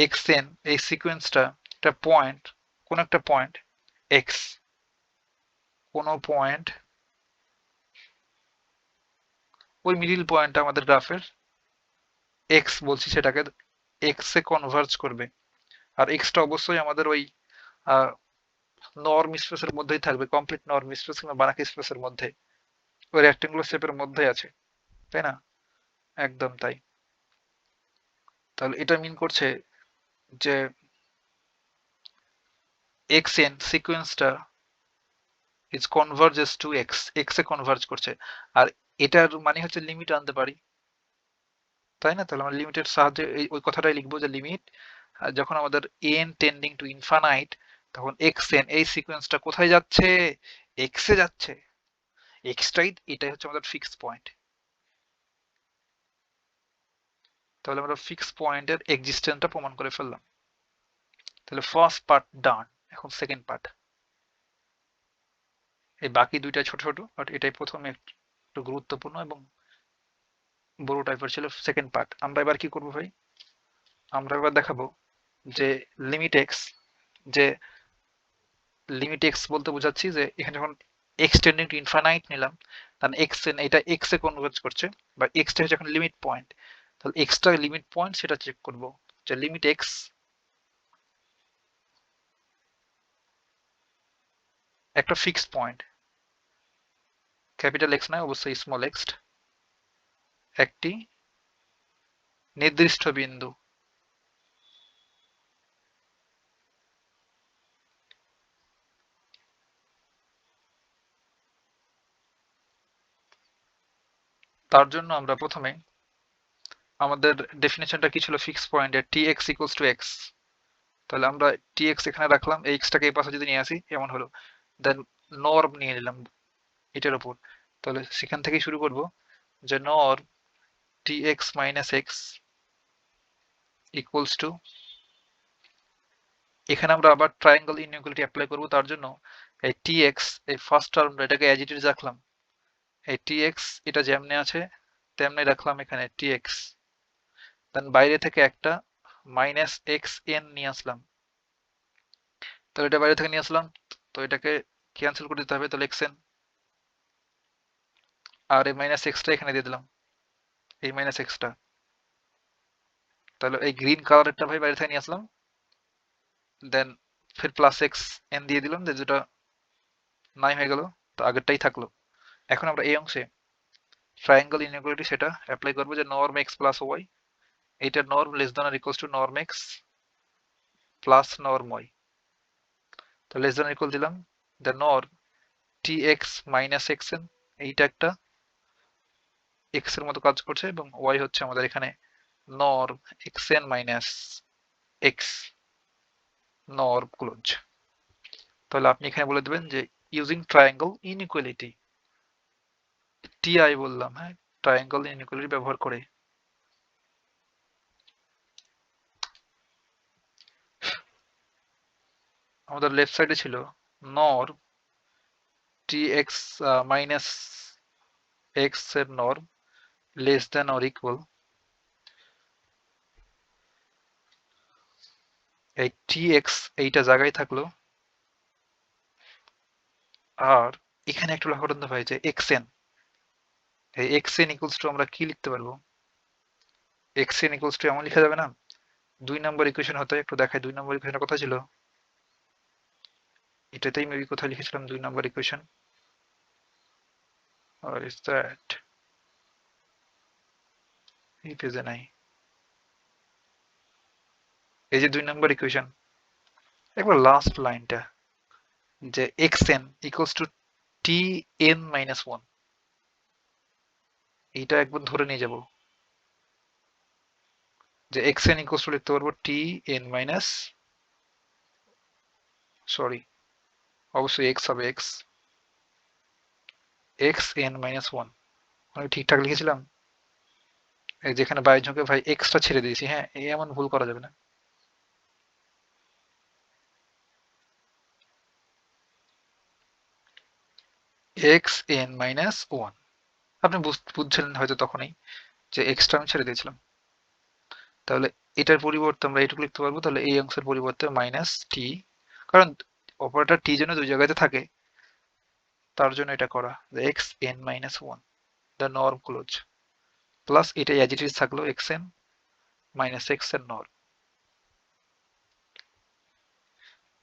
এক্স এন এই সিকোয়েন্সটা একটা পয়েন্ট, কোন একটা পয়েন্ট এক্স, কোন পয়েন্ট ওই মিডিল পয়েন্ট আমাদের গ্রাফের এক্স বলছি সেটাকে, এক্স এ কনভার্জ করবে। আর এক্সটা অবশ্যই আমাদের ওই নর্ম স্পেসের মধ্যেই থাকবে, কমপ্লিট নর্ম স্পেস কিংবা বানাক স্পেসের মধ্যে, ওই রেক্টেঙ্গুলার শেপের মধ্যেই আছে, তাই না? একদম তাই। তাহলে এটা মিন করছে যে এক্স এন সিকোয়েন্সটা is converges to x, x এ কনভার্জ করছে। আর এটার মানে হচ্ছে লিমিট আনতে পারি, তাই না? তাহলে আমরা লিমিটের সাহায্যে ওই কথাটাই লিখবো যে লিমিট যখন আমাদের এন টেন্ডিং টু ইনফানাইট তখন এক্স এন এই সিকোয়েন্সটা কোথায় যাচ্ছে? এক্স এ যাচ্ছে। এক্সটাই এটাই হচ্ছে আমাদের ফিক্স পয়েন্ট। তাহলে আমরা ফিক্স পয়েন্টের এক্সিস্টেন্সটা প্রমাণ করে ফেললাম। তাহলে ফার্স্ট পার্ট ডান। এখন সেকেন্ড পার্ট, এই বাকি দুইটা ছোট ছোট, বাট এটাই প্রথমে একটু গুরুত্বপূর্ণ এবং বড় টাইপের ছিল সেকেন্ড পার্ট। আমরা এবার কি করবো ভাই? আমরা এবার দেখাবো যে লিমিট এক্স, যে লিমিট এক্স বলতে বোঝাচ্ছি যে এখানে যখন এক্স টেন্ডিং টু ইনফাইনাইট নিলাম, তাহলে এক্স এটা এক্স এ কনভার্জ করছে, বা এক্সটা হচ্ছে এখন লিমিট পয়েন্ট। তাহলে এক্সটা লিমিট পয়েন্ট সেটা চেক করবো, যে লিমিট এক্স একটা ফিক্সড পয়েন্ট, ক্যাপিটাল এক্স নয়, অবশ্যই স্মল এক্স, একটি নির্দিষ্ট বিন্দু। তার জন্য আমরা প্রথমে আমাদের ডেফিনেশনটা কি ছিল, ফিক্স পয়েন্টে টি এক্স ইকুয়ালস টু এক্স। তাহলে আমরা টি এক্স এখানে রাখলাম, এই এক্সটাকে এই পাশে যদি নিয়ে আসি এমন হলো, দেন নর্ম নিয়ে নিলাম এটার উপর। তাহলে সেখান থেকেই শুরু করব যে norm T x minus x equals two, এখানে আমরা আবার ট্রায়াঙ্গেল ইনইকুয়ালিটি অ্যাপ্লাই করব। তার জন্য এই টি এক্স, এই ফার্স্ট টার্মটা এটাকে অ্যাজ ইট ইজ রাখলাম, এই টি এক্স এটা যেমনি আছে তেমনি রাখলাম এখানে টি এক্স, দেন বাইরে থেকে একটা মাইনাস এক্স এন নিয়ে আসলাম। তাহলে এটা বাইরে থেকে নিয়ে আসলাম, তো এটাকে ক্যান্সেল করে দিতে হবে, তাহলে এক্স এন, আর এই মাইনাস এক্সটা এখানে দিয়ে দিলাম, এই মাইনাস এক্সটা। তাহলে এই গ্রিন কালারেরটা ভাই বাইরে থেকে নিয়ে আসলাম, দেন ফির প্লাস এক্স এন দিয়ে দিলাম, যে যেটা নাই হয়ে গেল, তো আগেরটাই থাকলো। এখন আমরা এই অংশে ট্রায়াঙ্গেল ইনইকুয়ালিটি সেটা অ্যাপ্লাই করবো, যে নর্ম এক্স প্লাস ওয়াই, এইটা নর্ম লেস দ্যান আর equals to norm x plus norm y. তো লেস দ্যান ইকুয়াল দিলাম, the norm T x minus x n, এইটা একটা এক্স এর মতো কাজ করছে, এবং ওয়াই হচ্ছে আমাদের এখানে norm x n minus x norm close. তাহলে আপনি এখানে বলে দেবেন যে ইউজিং ট্রায়াঙ্গেল ইনইকুয়ালিটি, টিআই বললাম, হ্যাঁ, ট্রায়াঙ্গেল ইনইকুয়ালিটি ব্যবহার করে। আমাদের লেফট সাইডে ছিল norm T x minus x এর norm less than or equal, এই টি এক্স এইটা জায়গায় থাকলো, আর এখানে একটু লক্ষ্য করতে হয় যে এক্স এন, এই এক্স এন ইকুয়ালস টু আমরা কি লিখতে পারবো, এক্স এন ইকুয়ালস টু এমন লেখা যাবে না, 2 নম্বর ইকুয়েশন হতো, একটু দেখাই 2 নম্বর ইকুয়েশনের কথা ছিল, এটাতেই মেবি কোথায় লিখেছিলাম 2 নম্বর ইকুয়েশন, আর ইজ দ্যাট, এই পেজে নাই, এই যে 2 নম্বর ইকুয়েশন, একবার লাস্ট লাইনটা, যে x N equals two T N minus one, এইটা একবার ধরে নিয়ে যাব, যে এক্স এন ইকুয়ালস টু লিখতে পারবো টি এন মাইনাস, সরি অবশ্যই এক্স হবে x, x n minus one, আমি ঠিকঠাক লিখেছিলাম, এই যেখানে বাইরে ঝুঁকে ভাই এক্সট্রা ছেড়ে দিয়েছি, হ্যাঁ এই এমন ভুল করা যাবে না, এক্স এন মাইনাস ওয়ান, আপনি বুঝছিলেন হয়তো তখনই যে এক্সট্রা আমি ছেড়ে দিয়েছিলাম। তাহলে এটার পরিবর্তে আমরা এইটুকু লিখতে পারবো, তাহলে এই অংশের পরিবর্তে মাইনাস টি, কারণ অপারেটর টি যেন দুই জায়গাতে থাকে তার জন্য এটা করা, x n minus one the norm close, plus এটা অ্যাজ ইট ইজ থাকলো এক্স এন মাইনাস এক্স এর নর্ম।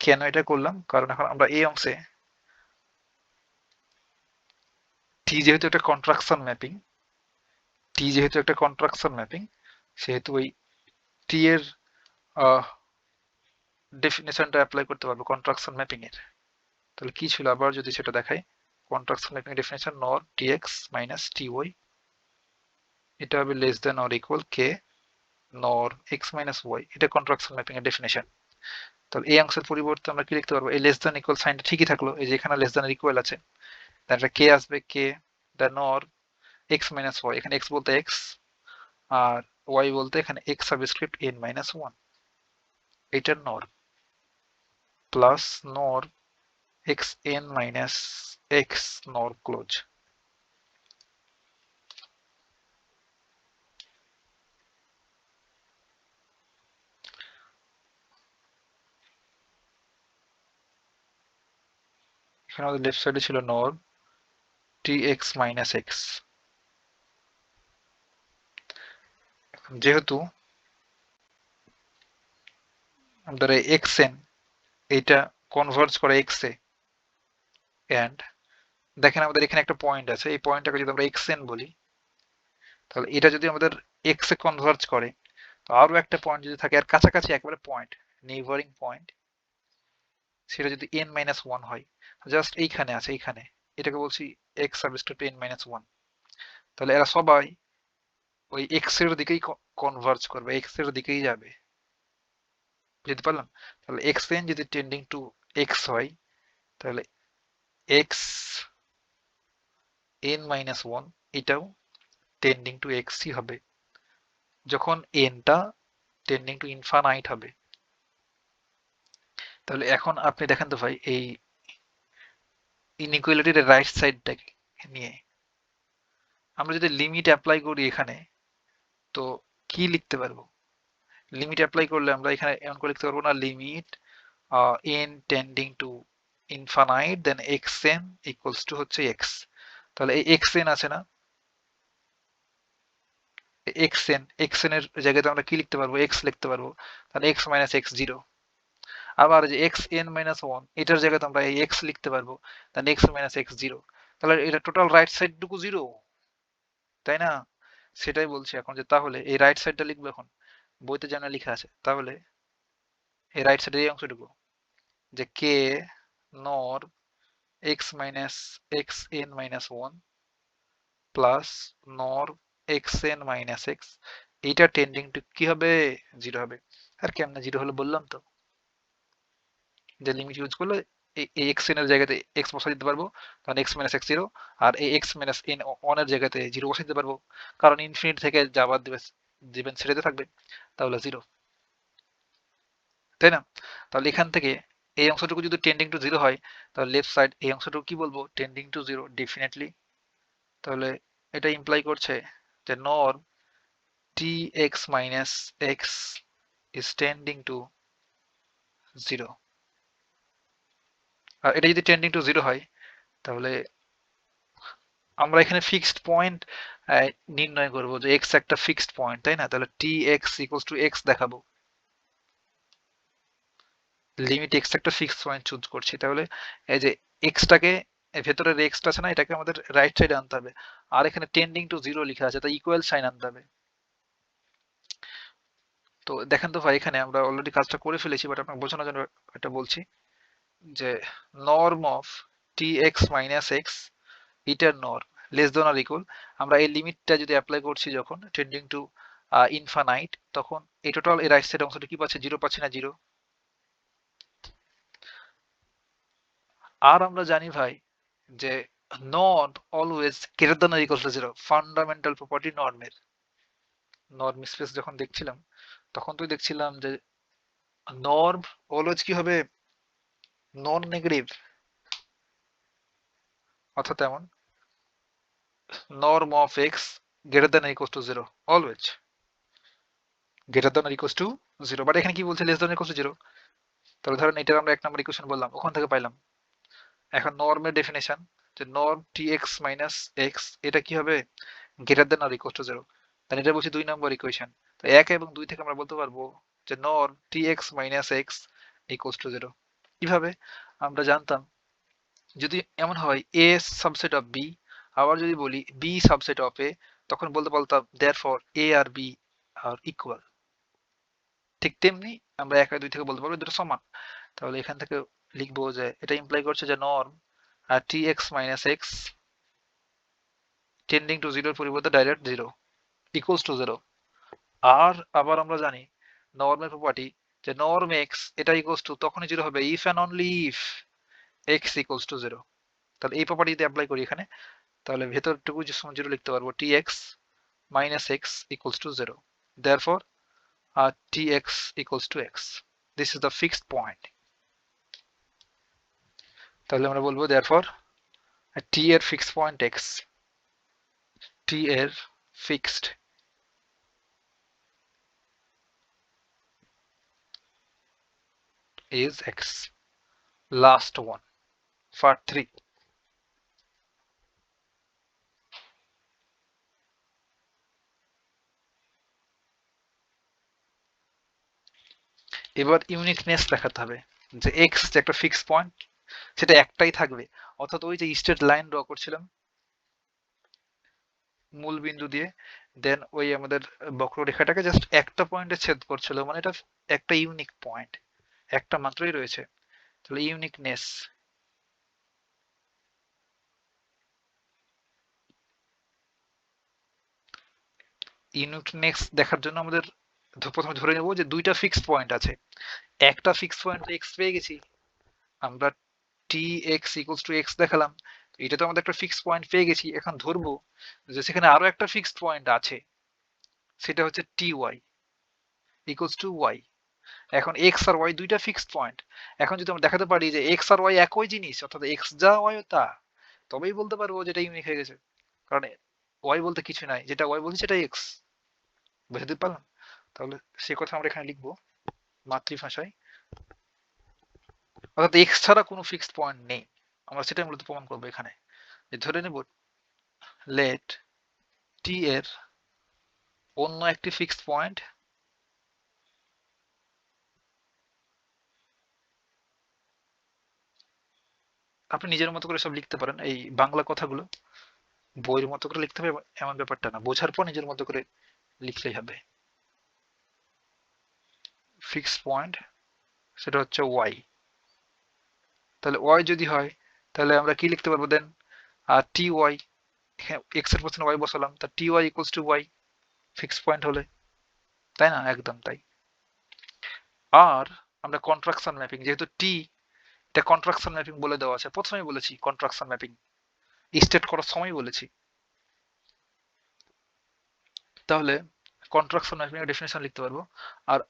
কেন এটা করলাম, কারণ এখন আমরা এই অংশে টি যেহেতু একটা কন্ট্রাকশন ম্যাপিং, সেহেতু ওই টি এর ডেফিনেশনটা অ্যাপ্লাই করতে পারবো কন্ট্রাকশন ম্যাপিং এর। তাহলে কি ছিল আবার যদি সেটা দেখাই, কন্ট্রাকশন ম্যাপিং ডেফিনেশন নর টি এক্স মাইনাস টি ওয়াই, এটা হবে less than or equal K norm x minus Y, এটা কন্ট্রাকশন ম্যাপিং এর ডেফিনেশন। তাহলে এই অংশের পরিবর্তে আমরা কি লিখতে পারবো, এই লেস দেন ইকুয়াল সাইনটা ঠিকই থাকলো, এই যে এখানে লেস দেন ইকুয়াল আছে, তাহলে কে আসবে, কে দ্য নর এক্স মাইনাস ওয়াই, এখানে এক্স বলতে এক্স আর ওয়াই বলতে এখানে x subscript N minus one, এটার নর প্লাস নর এক্স এন মাইনাস এক্স নর ক্লোজ। এখানে আমাদের লেফট সাইডে ছিল নর টি এক্স মাইনাস এক্স, যেহেতু আমাদের এক্স এন এইটা কনভার্জ করে এক্স এ, এন্ড দেখেন আমাদের এখানে একটা পয়েন্ট আছে, এই পয়েন্টটাকে যদি আমরা xn বলি, তাহলে এটা যদি আমাদের x এ কনভার্জ করে, তো আরো একটা পয়েন্ট যদি থাকে আর কাছাকাছি একেবারে পয়েন্ট, নেইবারিং পয়েন্ট, সেটা যদি n-1 হয়, জাস্ট এইখানে আছে, এইখানে, এটাকে বলছি x সাবস্ক্রিপ্ট টু n-1, তাহলে এরা সবাই ওই x এর দিকেই কনভার্জ করবে, x এর দিকেই যাবে। বুঝতে পারলাম? তাহলে xn যদি টেন্ডিং টু x হয়, তাহলে x n-1 এটাও টেন্ডিং টু x ই হবে যখন n টা টেন্ডিং টু ইনফানাইট হবে। তাহলে এখন আপনি দেখেন তো ভাই, এই ইনইকুয়ালিটির রাইট সাইডটাকে নিয়ে আমরা যদি লিমিট অ্যাপ্লাই করি এখানে, তো কি লিখতে পারবো? লিমিট অ্যাপ্লাই করলে আমরা এখানে এমন করে লিখতে পারবো না, limit n tending to infinite then xn equals to হচ্ছে x। তাহলে এই xn আছে না, xn এর জায়গাতে আমরা কি লিখতে পারবো? x লিখতে পারবো। তাহলে x মাইনাস x 0। আবার যে xn-1 এটার জায়গাতে আমরা এই x লিখতে পারবো, তাহলে x মাইনাস x 0। তাহলে এটা টোটাল রাইট সাইড টুকু 0, তাই না? সেটাই বলছি এখন, যে তাহলে এই রাইট সাইডটা লিখবো এখন, বইতে যেন লেখা আছে, তাহলে এই রাইট সাইডের এই অংশটুকু, যে k নর x মাইনাস xn-1 প্লাস নর xn মাইনাস x, এইটা টেন্ডিং টু কি হবে? 0 হবে। আর কেমনে 0 হলো বললাম তো, যে লিমিট ইউজ করলে এই xn এর জায়গাতে x বসাই দিতে পারবো, তখন x মাইনাস x 0, আর এই x মাইনাস n 1 এর জায়গাতে 0 বসাই দিতে পারবো, কারণ ইনফিনিট থেকে যা বাদ দিবেন সেটাতে থাকবে, তাহলে 0, তাই না? তাহলে এখান থেকে এই অংশটুকু যদি টেন্ডিং টু 0 হয়, তাহলে লেফট সাইড এই অংশটুকু কি বলবো? Tending to 0 definitely. তাহলে এটা ইমপ্লাই করছে যে নর tx minus x is tending to 0। আর এটা যদি টেন্ডিং টু 0 হয়, তাহলে আমরা এখানে ফিক্সড পয়েন্ট নির্ণয় করব, যে x একটা ফিক্সড পয়েন্ট, তাই না? তাহলে tx ইকুয়ালস টু x দেখাবো, লিমিট x একটা ফিক্সড পয়েন্ট চুজ করছি। তাহলে এই যে x টাকে, ভেতরের x টা আছে না, এটাকে আমাদের রাইট সাইডে আনতে হবে, আর এখানে টেন্ডিং টু 0 লেখা আছে, তাই ইকুয়াল সাইন আনতে হবে। তো দেখেন তো ভাই, এখানে আমরা অলরেডি কাজটা করে ফেলেছি, বাট আপনাকে বোঝানোর জন্য এটা বলছি, যে norm of tx minus x, এটার নর্ম লেস দেন আর ইকুয়াল, আমরা এই লিমিটটা যদি অ্যাপ্লাই করছি যখন টেন্ডিং টু ইনফানাইট, তখন এই টোটাল এই রাইট সাইড অংশটা কি পাচ্ছে? 0 পাচ্ছি না? 0। আর আমরা জানি ভাই যে not always greater than R equal to 0, fundamental property নর্মের। নর্ম স্পেস যখন দেখছিলাম, তখন তো দেখছিলাম যে নর্ম অলওয়েজ কি হবে? নন নেগেটিভ, অর্থাৎ এমন norm of x greater than or equals to 0, always greater than or equals to 0, but এখানে কি বলছে? Less than equal to 0। তাহলে ধরেন এটার আমরা 1 নাম্বার ইকুয়েশন বললাম, ওখান থেকে পাইলাম। এখন নর্মের ডেফিনেশন, যে নর্ম tx মাইনাস x, এটা কি হবে? Greater than R equal to 0। তাহলে এটা বলছি 2 নম্বর ইকুয়েশন। তো 1 এবং 2 থেকে আমরা বলতে পারবো যে norm tx minus x equal to 0। কিভাবে আমরা জানতাম? যদি এমন হয় a সাবসেট অফ b, আবার যদি বলি b সাবসেট অফ a, তখন বলতে পারতাম therefore a আর b আর ইকুয়াল। ঠিক তেমনি আমরা 1 আর 2 থেকে বলতে পারবো দুটো সমান। তাহলে এখান থেকে লিখবো যে এটা ইমপ্লাই করছে যে norm tx minus x tending to 0 এর পরিবর্তে ডাইরেক্ট 0 ইকুয়ালস টু 0। আর আবার আমরা জানি নর্মের প্রপার্টি, যে নর্ম x এটা ইকুয়ালস টু তখনই 0 হবে if and only if x equals to 0। তাহলে এই প্রপার্টি যদি অ্যাপ্লাই করি এখানে, তাহলে ভেতরটুকু যে সমান 0 লিখতে পারবো, tx minus x equals to 0. Therefore, tx equals to x. This is the fixed point. তাহলে আমরা বলবো therefore t এর fixed point x, t এর fixed is x. Last one, part 3. এবার ইউনিকনেস দেখাতে হবে, যে x যে একটা ফিক্সড পয়েন্ট, সেটা একটাই থাকবে। অর্থাৎ ওই যে স্ট্রেট লাইন ড্র করছিলাম মূল বিন্দু দিয়ে, দেন ওই আমাদের বক্ররেখাটাকে জাস্ট একটা পয়েন্টে ছেদ করছিল, মানে এটা একটা ইউনিক পয়েন্ট, একটা মাত্রই রয়েছে। তাহলে ইউনিকনেস, ইউনিকনেস দেখার জন্য আমাদের প্রথমে ধরে নেব যে দুইটা ফিক্সড পয়েন্ট আছে। একটা ফিক্সড পয়েন্ট এক্স পেয়ে গেছি, আমরা টি এক্স ইকুয়ালস টু এক্স দেখালাম, এটা তো আমাদের একটা ফিক্সড পয়েন্ট পেয়ে গেছি। এখন ধরবো যে সেখানে আরো একটা ফিক্সড পয়েন্ট আছে, সেটা হচ্ছে T y equals to y. এখন এক্স আর ওয়াই দুইটা ফিক্সড পয়েন্ট। এখন যদি আমরা দেখাতে পারি যে এক্স আর ওয়াই একই জিনিস, অর্থাৎ এক্স যা ওয়াই তা, তবেই বলতে পারবো যেটা ইউনিক হয়ে গেছে। কারণ ওয়াই বলতে কিছু নাই, যেটা ওয়াই বলছি সেটা এক্স। বুঝতে পারলাম? তাহলে সে কথা আমরা এখানে লিখবো মাতৃভাষায়, অর্থাৎ এক্স ছাড়া কোনো ফিক্সড পয়েন্ট নেই। আমরা সেটাই মূলত প্রমাণ করবো এখানে। যে ধরে নেব লেট টি এর অন্য একটি ফিক্সড পয়েন্ট আপনি নিজের মতো করে সব লিখতে পারেন, এই বাংলা কথাগুলো বইয়ের মতো করে লিখতে হবে এমন ব্যাপারটা না, বোঝার পর নিজের মতো করে লিখলেই হবে। ফিক্সড পয়েন্ট সেটা হচ্ছে ওয়াই। তাহলে ওয়াই যদি হয় তাহলে আমরা কি লিখতে পারবো দেন, আর টি ওয়াই, এক্স এর পার্সেন্ট ওয়াই বসালাম, তা T y equals to y fixed point হলে, তাই না? একদম তাই। আর আমরা কন্ট্রাকশন ম্যাপিং, যেহেতু টি এটা কন্ট্রাকশন ম্যাপিং বলে দেওয়া আছে, প্রথমেই বলেছি কন্ট্রাকশন ম্যাপিং স্টেট করার সময় বলেছি। তাহলে কন্ট্রাকশন ম্যাপিং এর ডেফিনেশন লিখতে পারবো। আর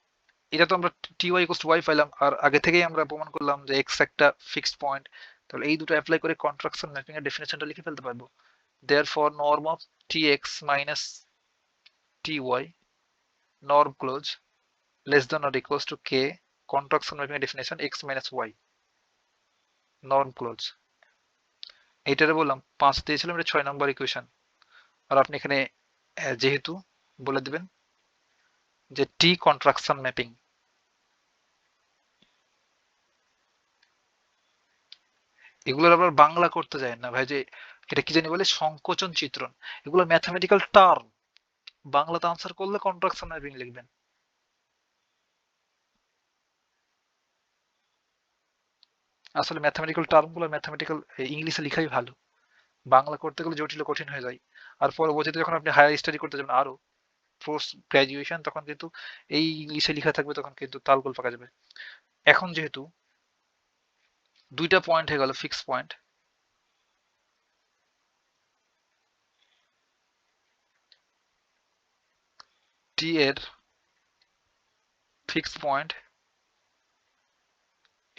এটা তো আমরা T y equals to y পাইলাম, আর আগে থেকেই আমরা প্রমাণ করলাম যে এক্স একটা ফিক্সড পয়েন্ট। তাহলে এই দুটো অ্যাপ্লাই করে কন্ট্রাকশন ম্যাপিং এর ডেফিনেশনটা লিখে ফেলতে পারবো। Therefore norm of tx minus ty norm close less than or equals to k contraction mapping definition x minus y norm close। এইটারে বললাম 5 দিয়েছিলাম, এটা 6 নম্বর ইকুয়েশন। আর আপনি এখানে যেহেতু বলে দিবেন যে টি কন্ট্রাকশন ম্যাপিং। এগুলোর আবার বাংলা করতে যায় না ভাই, যে এটা কি জানি বলে সংকোচন চিত্রণ, এগুলো ম্যাথমেটিক্যাল টার্ম, বাংলাতে আনসার করলে কন্ট্রাকশন ম্যাপিং লিখবেন। আসলে ম্যাথমেটিক্যাল টার্মগুলো ম্যাথমেটিক্যাল ইংলিশে লেখাই ভালো, বাংলা করতে গেলে জটিল ও কঠিন হয়ে যায়। আর পরবর্তীতে যখন আপনি হায়ার স্টাডি করতে যাবেন আরো পোস্ট গ্রাজুয়েশন, তখন কিন্তু এই ইংলিশে লেখা থাকবে, তখন কিন্তু তালগোল পাকা যাবে। এখন যেহেতু দুইটা পয়েন্ট হয়ে গেল ফিক্স পয়েন্ট, টি এর ফিক্স পয়েন্ট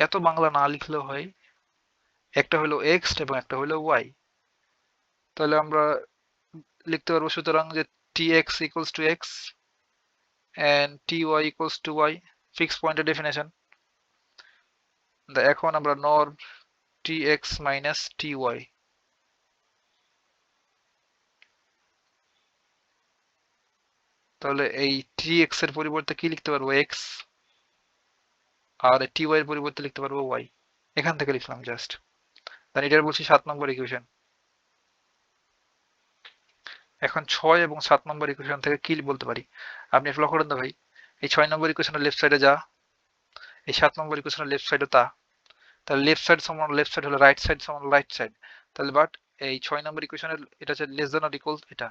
এত বাংলা না লিখলেও হয়, একটা হলো এক্স এবং একটা হলো ওয়াই। তাহলে আমরা লিখতে পারবো সুতরাং যে T x equals to x and T y equals to y, fix পয়েন্টের ডেফিনেশন। এখন আমরা norm T x minus T y, তাহলে এই টি এক্স এর পরিবর্তে কি লিখতে পারবো এক্স, আর টি ওয়াই এর পরিবর্তে লিখতে পারবো ওয়াই। এখান থেকে লিখলাম জাস্ট। তাহলে এটার বলছি 7 নম্বর ইকুয়েশন। এখন 6 এবং 7 নম্বর ইকুয়েশন থেকে কি বলতে পারি, আপনি একটু লক্ষ্য করেন না ভাই, এই 6 নম্বর ইকুয়েশনের লেফট সাইডে যা, এই 7 নম্বর ইকুয়েশনের লেফট সাইডে তা। তাহলে লেফট সাইড সমান লেফট সাইড হলো রাইট সাইড সমান রাইট সাইড। তাহলে বাট এই 6 নম্বর ইকুয়েশনের এটা হচ্ছে লেস দ্যান অর ইকুয়াল এটা।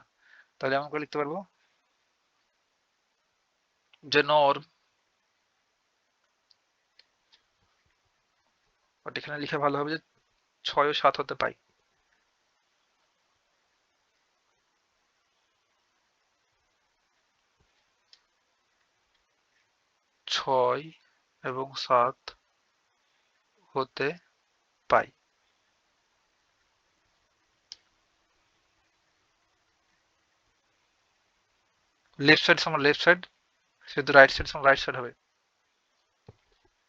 তাহলে এমন করে লিখতে পারবো যে নর্ম, বাট এখানে লিখে ভালো হবে যে 6 ও 7 হতে পাই। 6 এবং 7 হতে পাই। লেফট সাইড সমান লেফট সাইড, সেহেতু রাইট সাইড সমান রাইট সাইড হবে।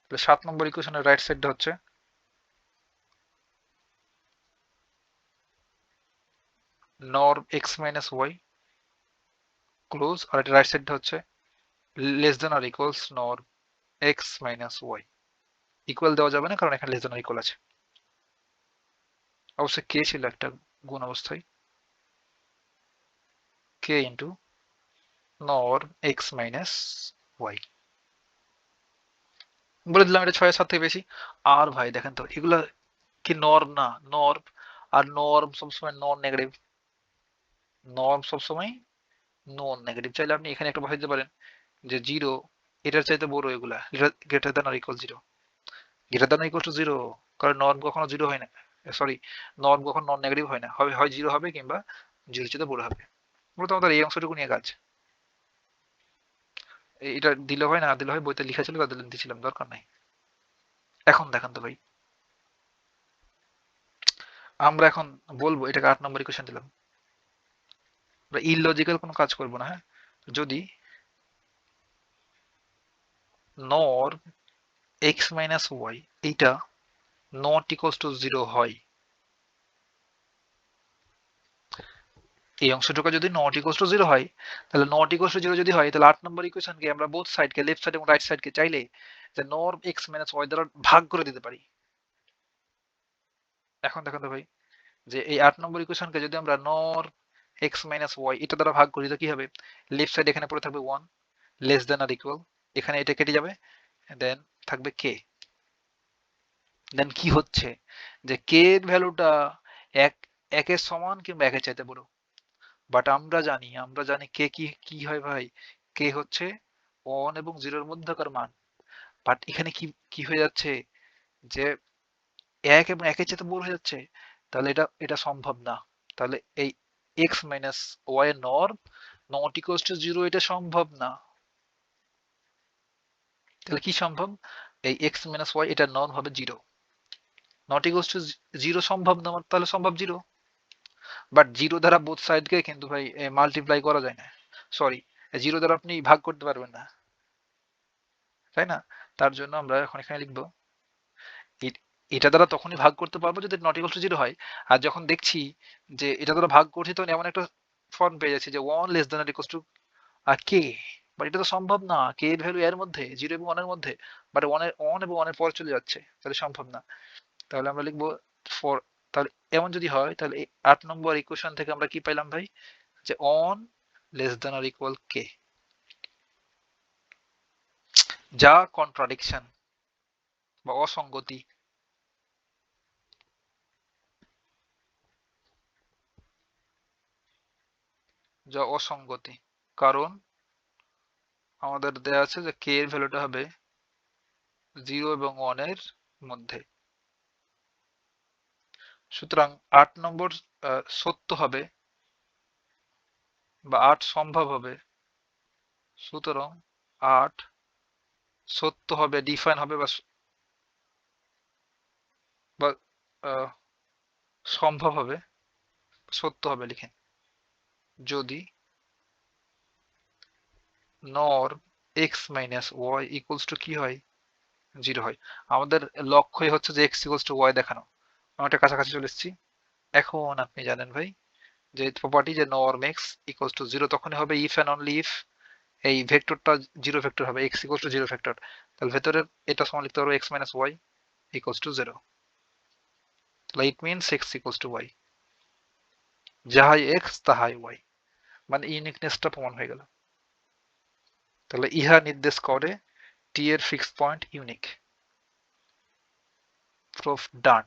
তাহলে 7 নম্বর ইকুয়েশনের রাইট সাইডটা হচ্ছে norm x minus y close, আর এটা রাইট সাইডটা হচ্ছে less than or equals norm x minus y. Equal দেওয়া যাবে না কারণ এখানে লেস দেন আর ইকুয়াল আছে। অবশ্যই কে ছিল একটা গুণ অবস্থায়, K into norm x minus y. বলে দিলাম এটা 6 এর 7 থেকে বেশি। আর ভাই দেখেন তো এগুলা কি নর্ম না? নর্ম, আর নর্ম সবসময় নন নেগেটিভ, নর্ম সবসময় নন নেগেটিভ। চাইলে আপনি এখানে একটা বসাই দিতে পারেন যে 0 এটার চাইতে বড় এগুলা, গ্রেটার দ্যান আর equal 0, greater than equal to 0, কারণ নর্ম কখনো 0 হয় না, সরি নর্ম কখনো নন নেগেটিভ হয় না, হবে হয় 0 হবে কিংবা 0 চেয়ে বড় হবে। মূলত আমাদের এই অংশটুকু নিয়ে কাজ। এটা দিলে হয় না দিলে হয়, বইতে লেখা ছিল তাদের দিছিলাম, দরকার নাই। এখন দেখান তো ভাই, আমরা এখন বলবো এটাকে 8 নম্বর ইকুয়েশন দিলাম, আমরা ইললজিক্যাল কোনো কাজ করব না। হ্যাঁ, যদি নর্ম এক্স মাইনাস ওয়াই এইটা নট ইকুয়ালস টু 0 হয়, এই অংশটুকু যদি নট ইকুয়ালস টু 0 হয়, তাহলে নট ইকুয়ালস টু 0 যদি হয়, তাহলে 8 নম্বর ইকুয়েশনকে আমরা বোথ সাইডকে, লেফট সাইড এবং রাইট সাইডকে চাইলে যে নর্ম এক্স মাইনাস ওয়াই দ্বারা ভাগ করে দিতে পারি। এখন দেখেন তো ভাই, যে এই 8 নম্বর ইকুয়েশনকে যদি আমরা নর্ম এক্স মাইনাস ওয়াই এটা দ্বারা ভাগ করি, তো কি হবে? লেফট সাইড এখানে পড়ে থাকবে 1 লেস দেন আর ইকুয়াল, এখানে এটা কেটে যাবে, দেন থাকবে কে। দেন কি হচ্ছে যে কে এর ভ্যালুটা এক একের সমান কিংবা একের চাইতে বড়। বাট আমরা জানি কে কি কি হয় ভাই, কে হচ্ছে 1 এবং 0 এর মধ্যকার মান। বাট এখানে কি কি হয়ে যাচ্ছে যে 1 এবং 1 এর চাইতে বড় হয়ে যাচ্ছে, তাহলে এটা সম্ভব না। তাহলে এই x মাইনাস ওয়াই এর নর্ম নট ইকুয়ালস টু 0 এটা সম্ভব না। তাহলে কি সম্ভব? এই x মাইনাস ওয়াই এটার নর্ম হবে 0, নট ইকুয়ালস টু 0 সম্ভব না, তাহলে সম্ভব 0। বাট 0 দ্বারা বোথ সাইডকে কিন্তু ভাই মাল্টিপ্লাই করা যায় না, সরি 0 দ্বারা আপনি ভাগ করতে পারবেন না, তাই না? তার জন্য আমরা এখন এখানে লিখবো এটা দ্বারা তখনই ভাগ করতে পারবো যদি নট ইকুয়াল টু 0 হয়। আর যখন দেখছি যে এটা দ্বারা ভাগ করছি, তখন এমন একটা ফর্ম পেয়ে যাচ্ছে যে 1 less than equal two K. But এটা তো সম্ভব না, কে এর ভ্যালু এর মধ্যে 0 এবং 1 এর মধ্যে, বাট 1 এবং 1 এর পরে চলে যাচ্ছে, তাহলে সম্ভব না। তাহলে আমরা লিখবো ফর, তাহলে এমন যদি হয় তাহলে 8 নম্বর ইকুয়েশন থেকে আমরা কি পাইলাম ভাই, যে অন লেস দ্যান আর ইকুয়াল কে, যা কন্ট্রাডিকশন বা অসঙ্গতি, যা অসঙ্গতি। কারণ আমাদের দেয়া আছে যে কে এর ভ্যালুটা হবে 0 এবং 1 এর মধ্যে। সুতরাং 8 নম্বর সত্য হবে বা 8 সম্ভব হবে। সুতরাং 8 সত্য হবে, ডিফাইন হবে বা আহ, সম্ভব হবে, সত্য হবে লিখেন, যদি norm x minus y equals to কি হয়, 0 হয়। আমাদের লক্ষ্যই হচ্ছে যে এক্স ইকুয়ালস টু ওয়াই দেখানো। আমরা কাছাকাছি চলে এসেছি। এখন আপনি জানেন ভাই যে প্রপার্টি যে নর্ম এক্স ইকুয়ালস টু 0 তখনই হবে ইফ এন্ড অনলি ইফ এই ভেক্টরটা 0 ভেক্টর হবে, এক্স ইকুয়ালস টু 0 ভেক্টর। তাহলে ভেতরের এটা সমান লিখতে পারবো x minus y equals to 0। তাহলে it means x equals to y, যাহাই এক্স তাহাই ওয়াই, মানে ইউনিকনেসটা প্রমাণ হয়ে গেল। তাহলে ইহা নির্দেশ করে টি এর ফিক্সড পয়েন্ট ইউনিক। প্রুফ ডান।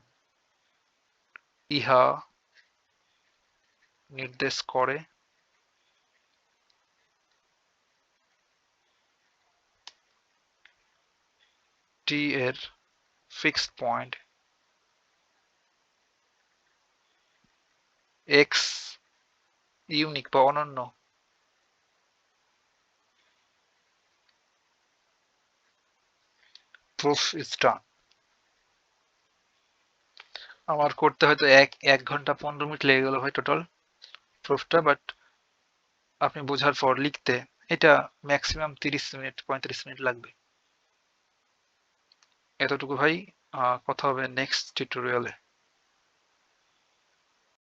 ইহা নির্দেশ করে টি এর ফিক্সড পয়েন্ট এক্স ইউনিক বা অনন্য। Proof is done. আমার করতে হয়তো এক ঘন্টা 15 মিনিট লেগে গেল ভাই টোটাল প্রুফটা, বাট আপনি বোঝার পর লিখতে এটা ম্যাক্সিমাম 30 মিনিট 35 মিনিট লাগবে। এতটুকু ভাই, কথা হবে নেক্সট টিউটোরিয়ালে।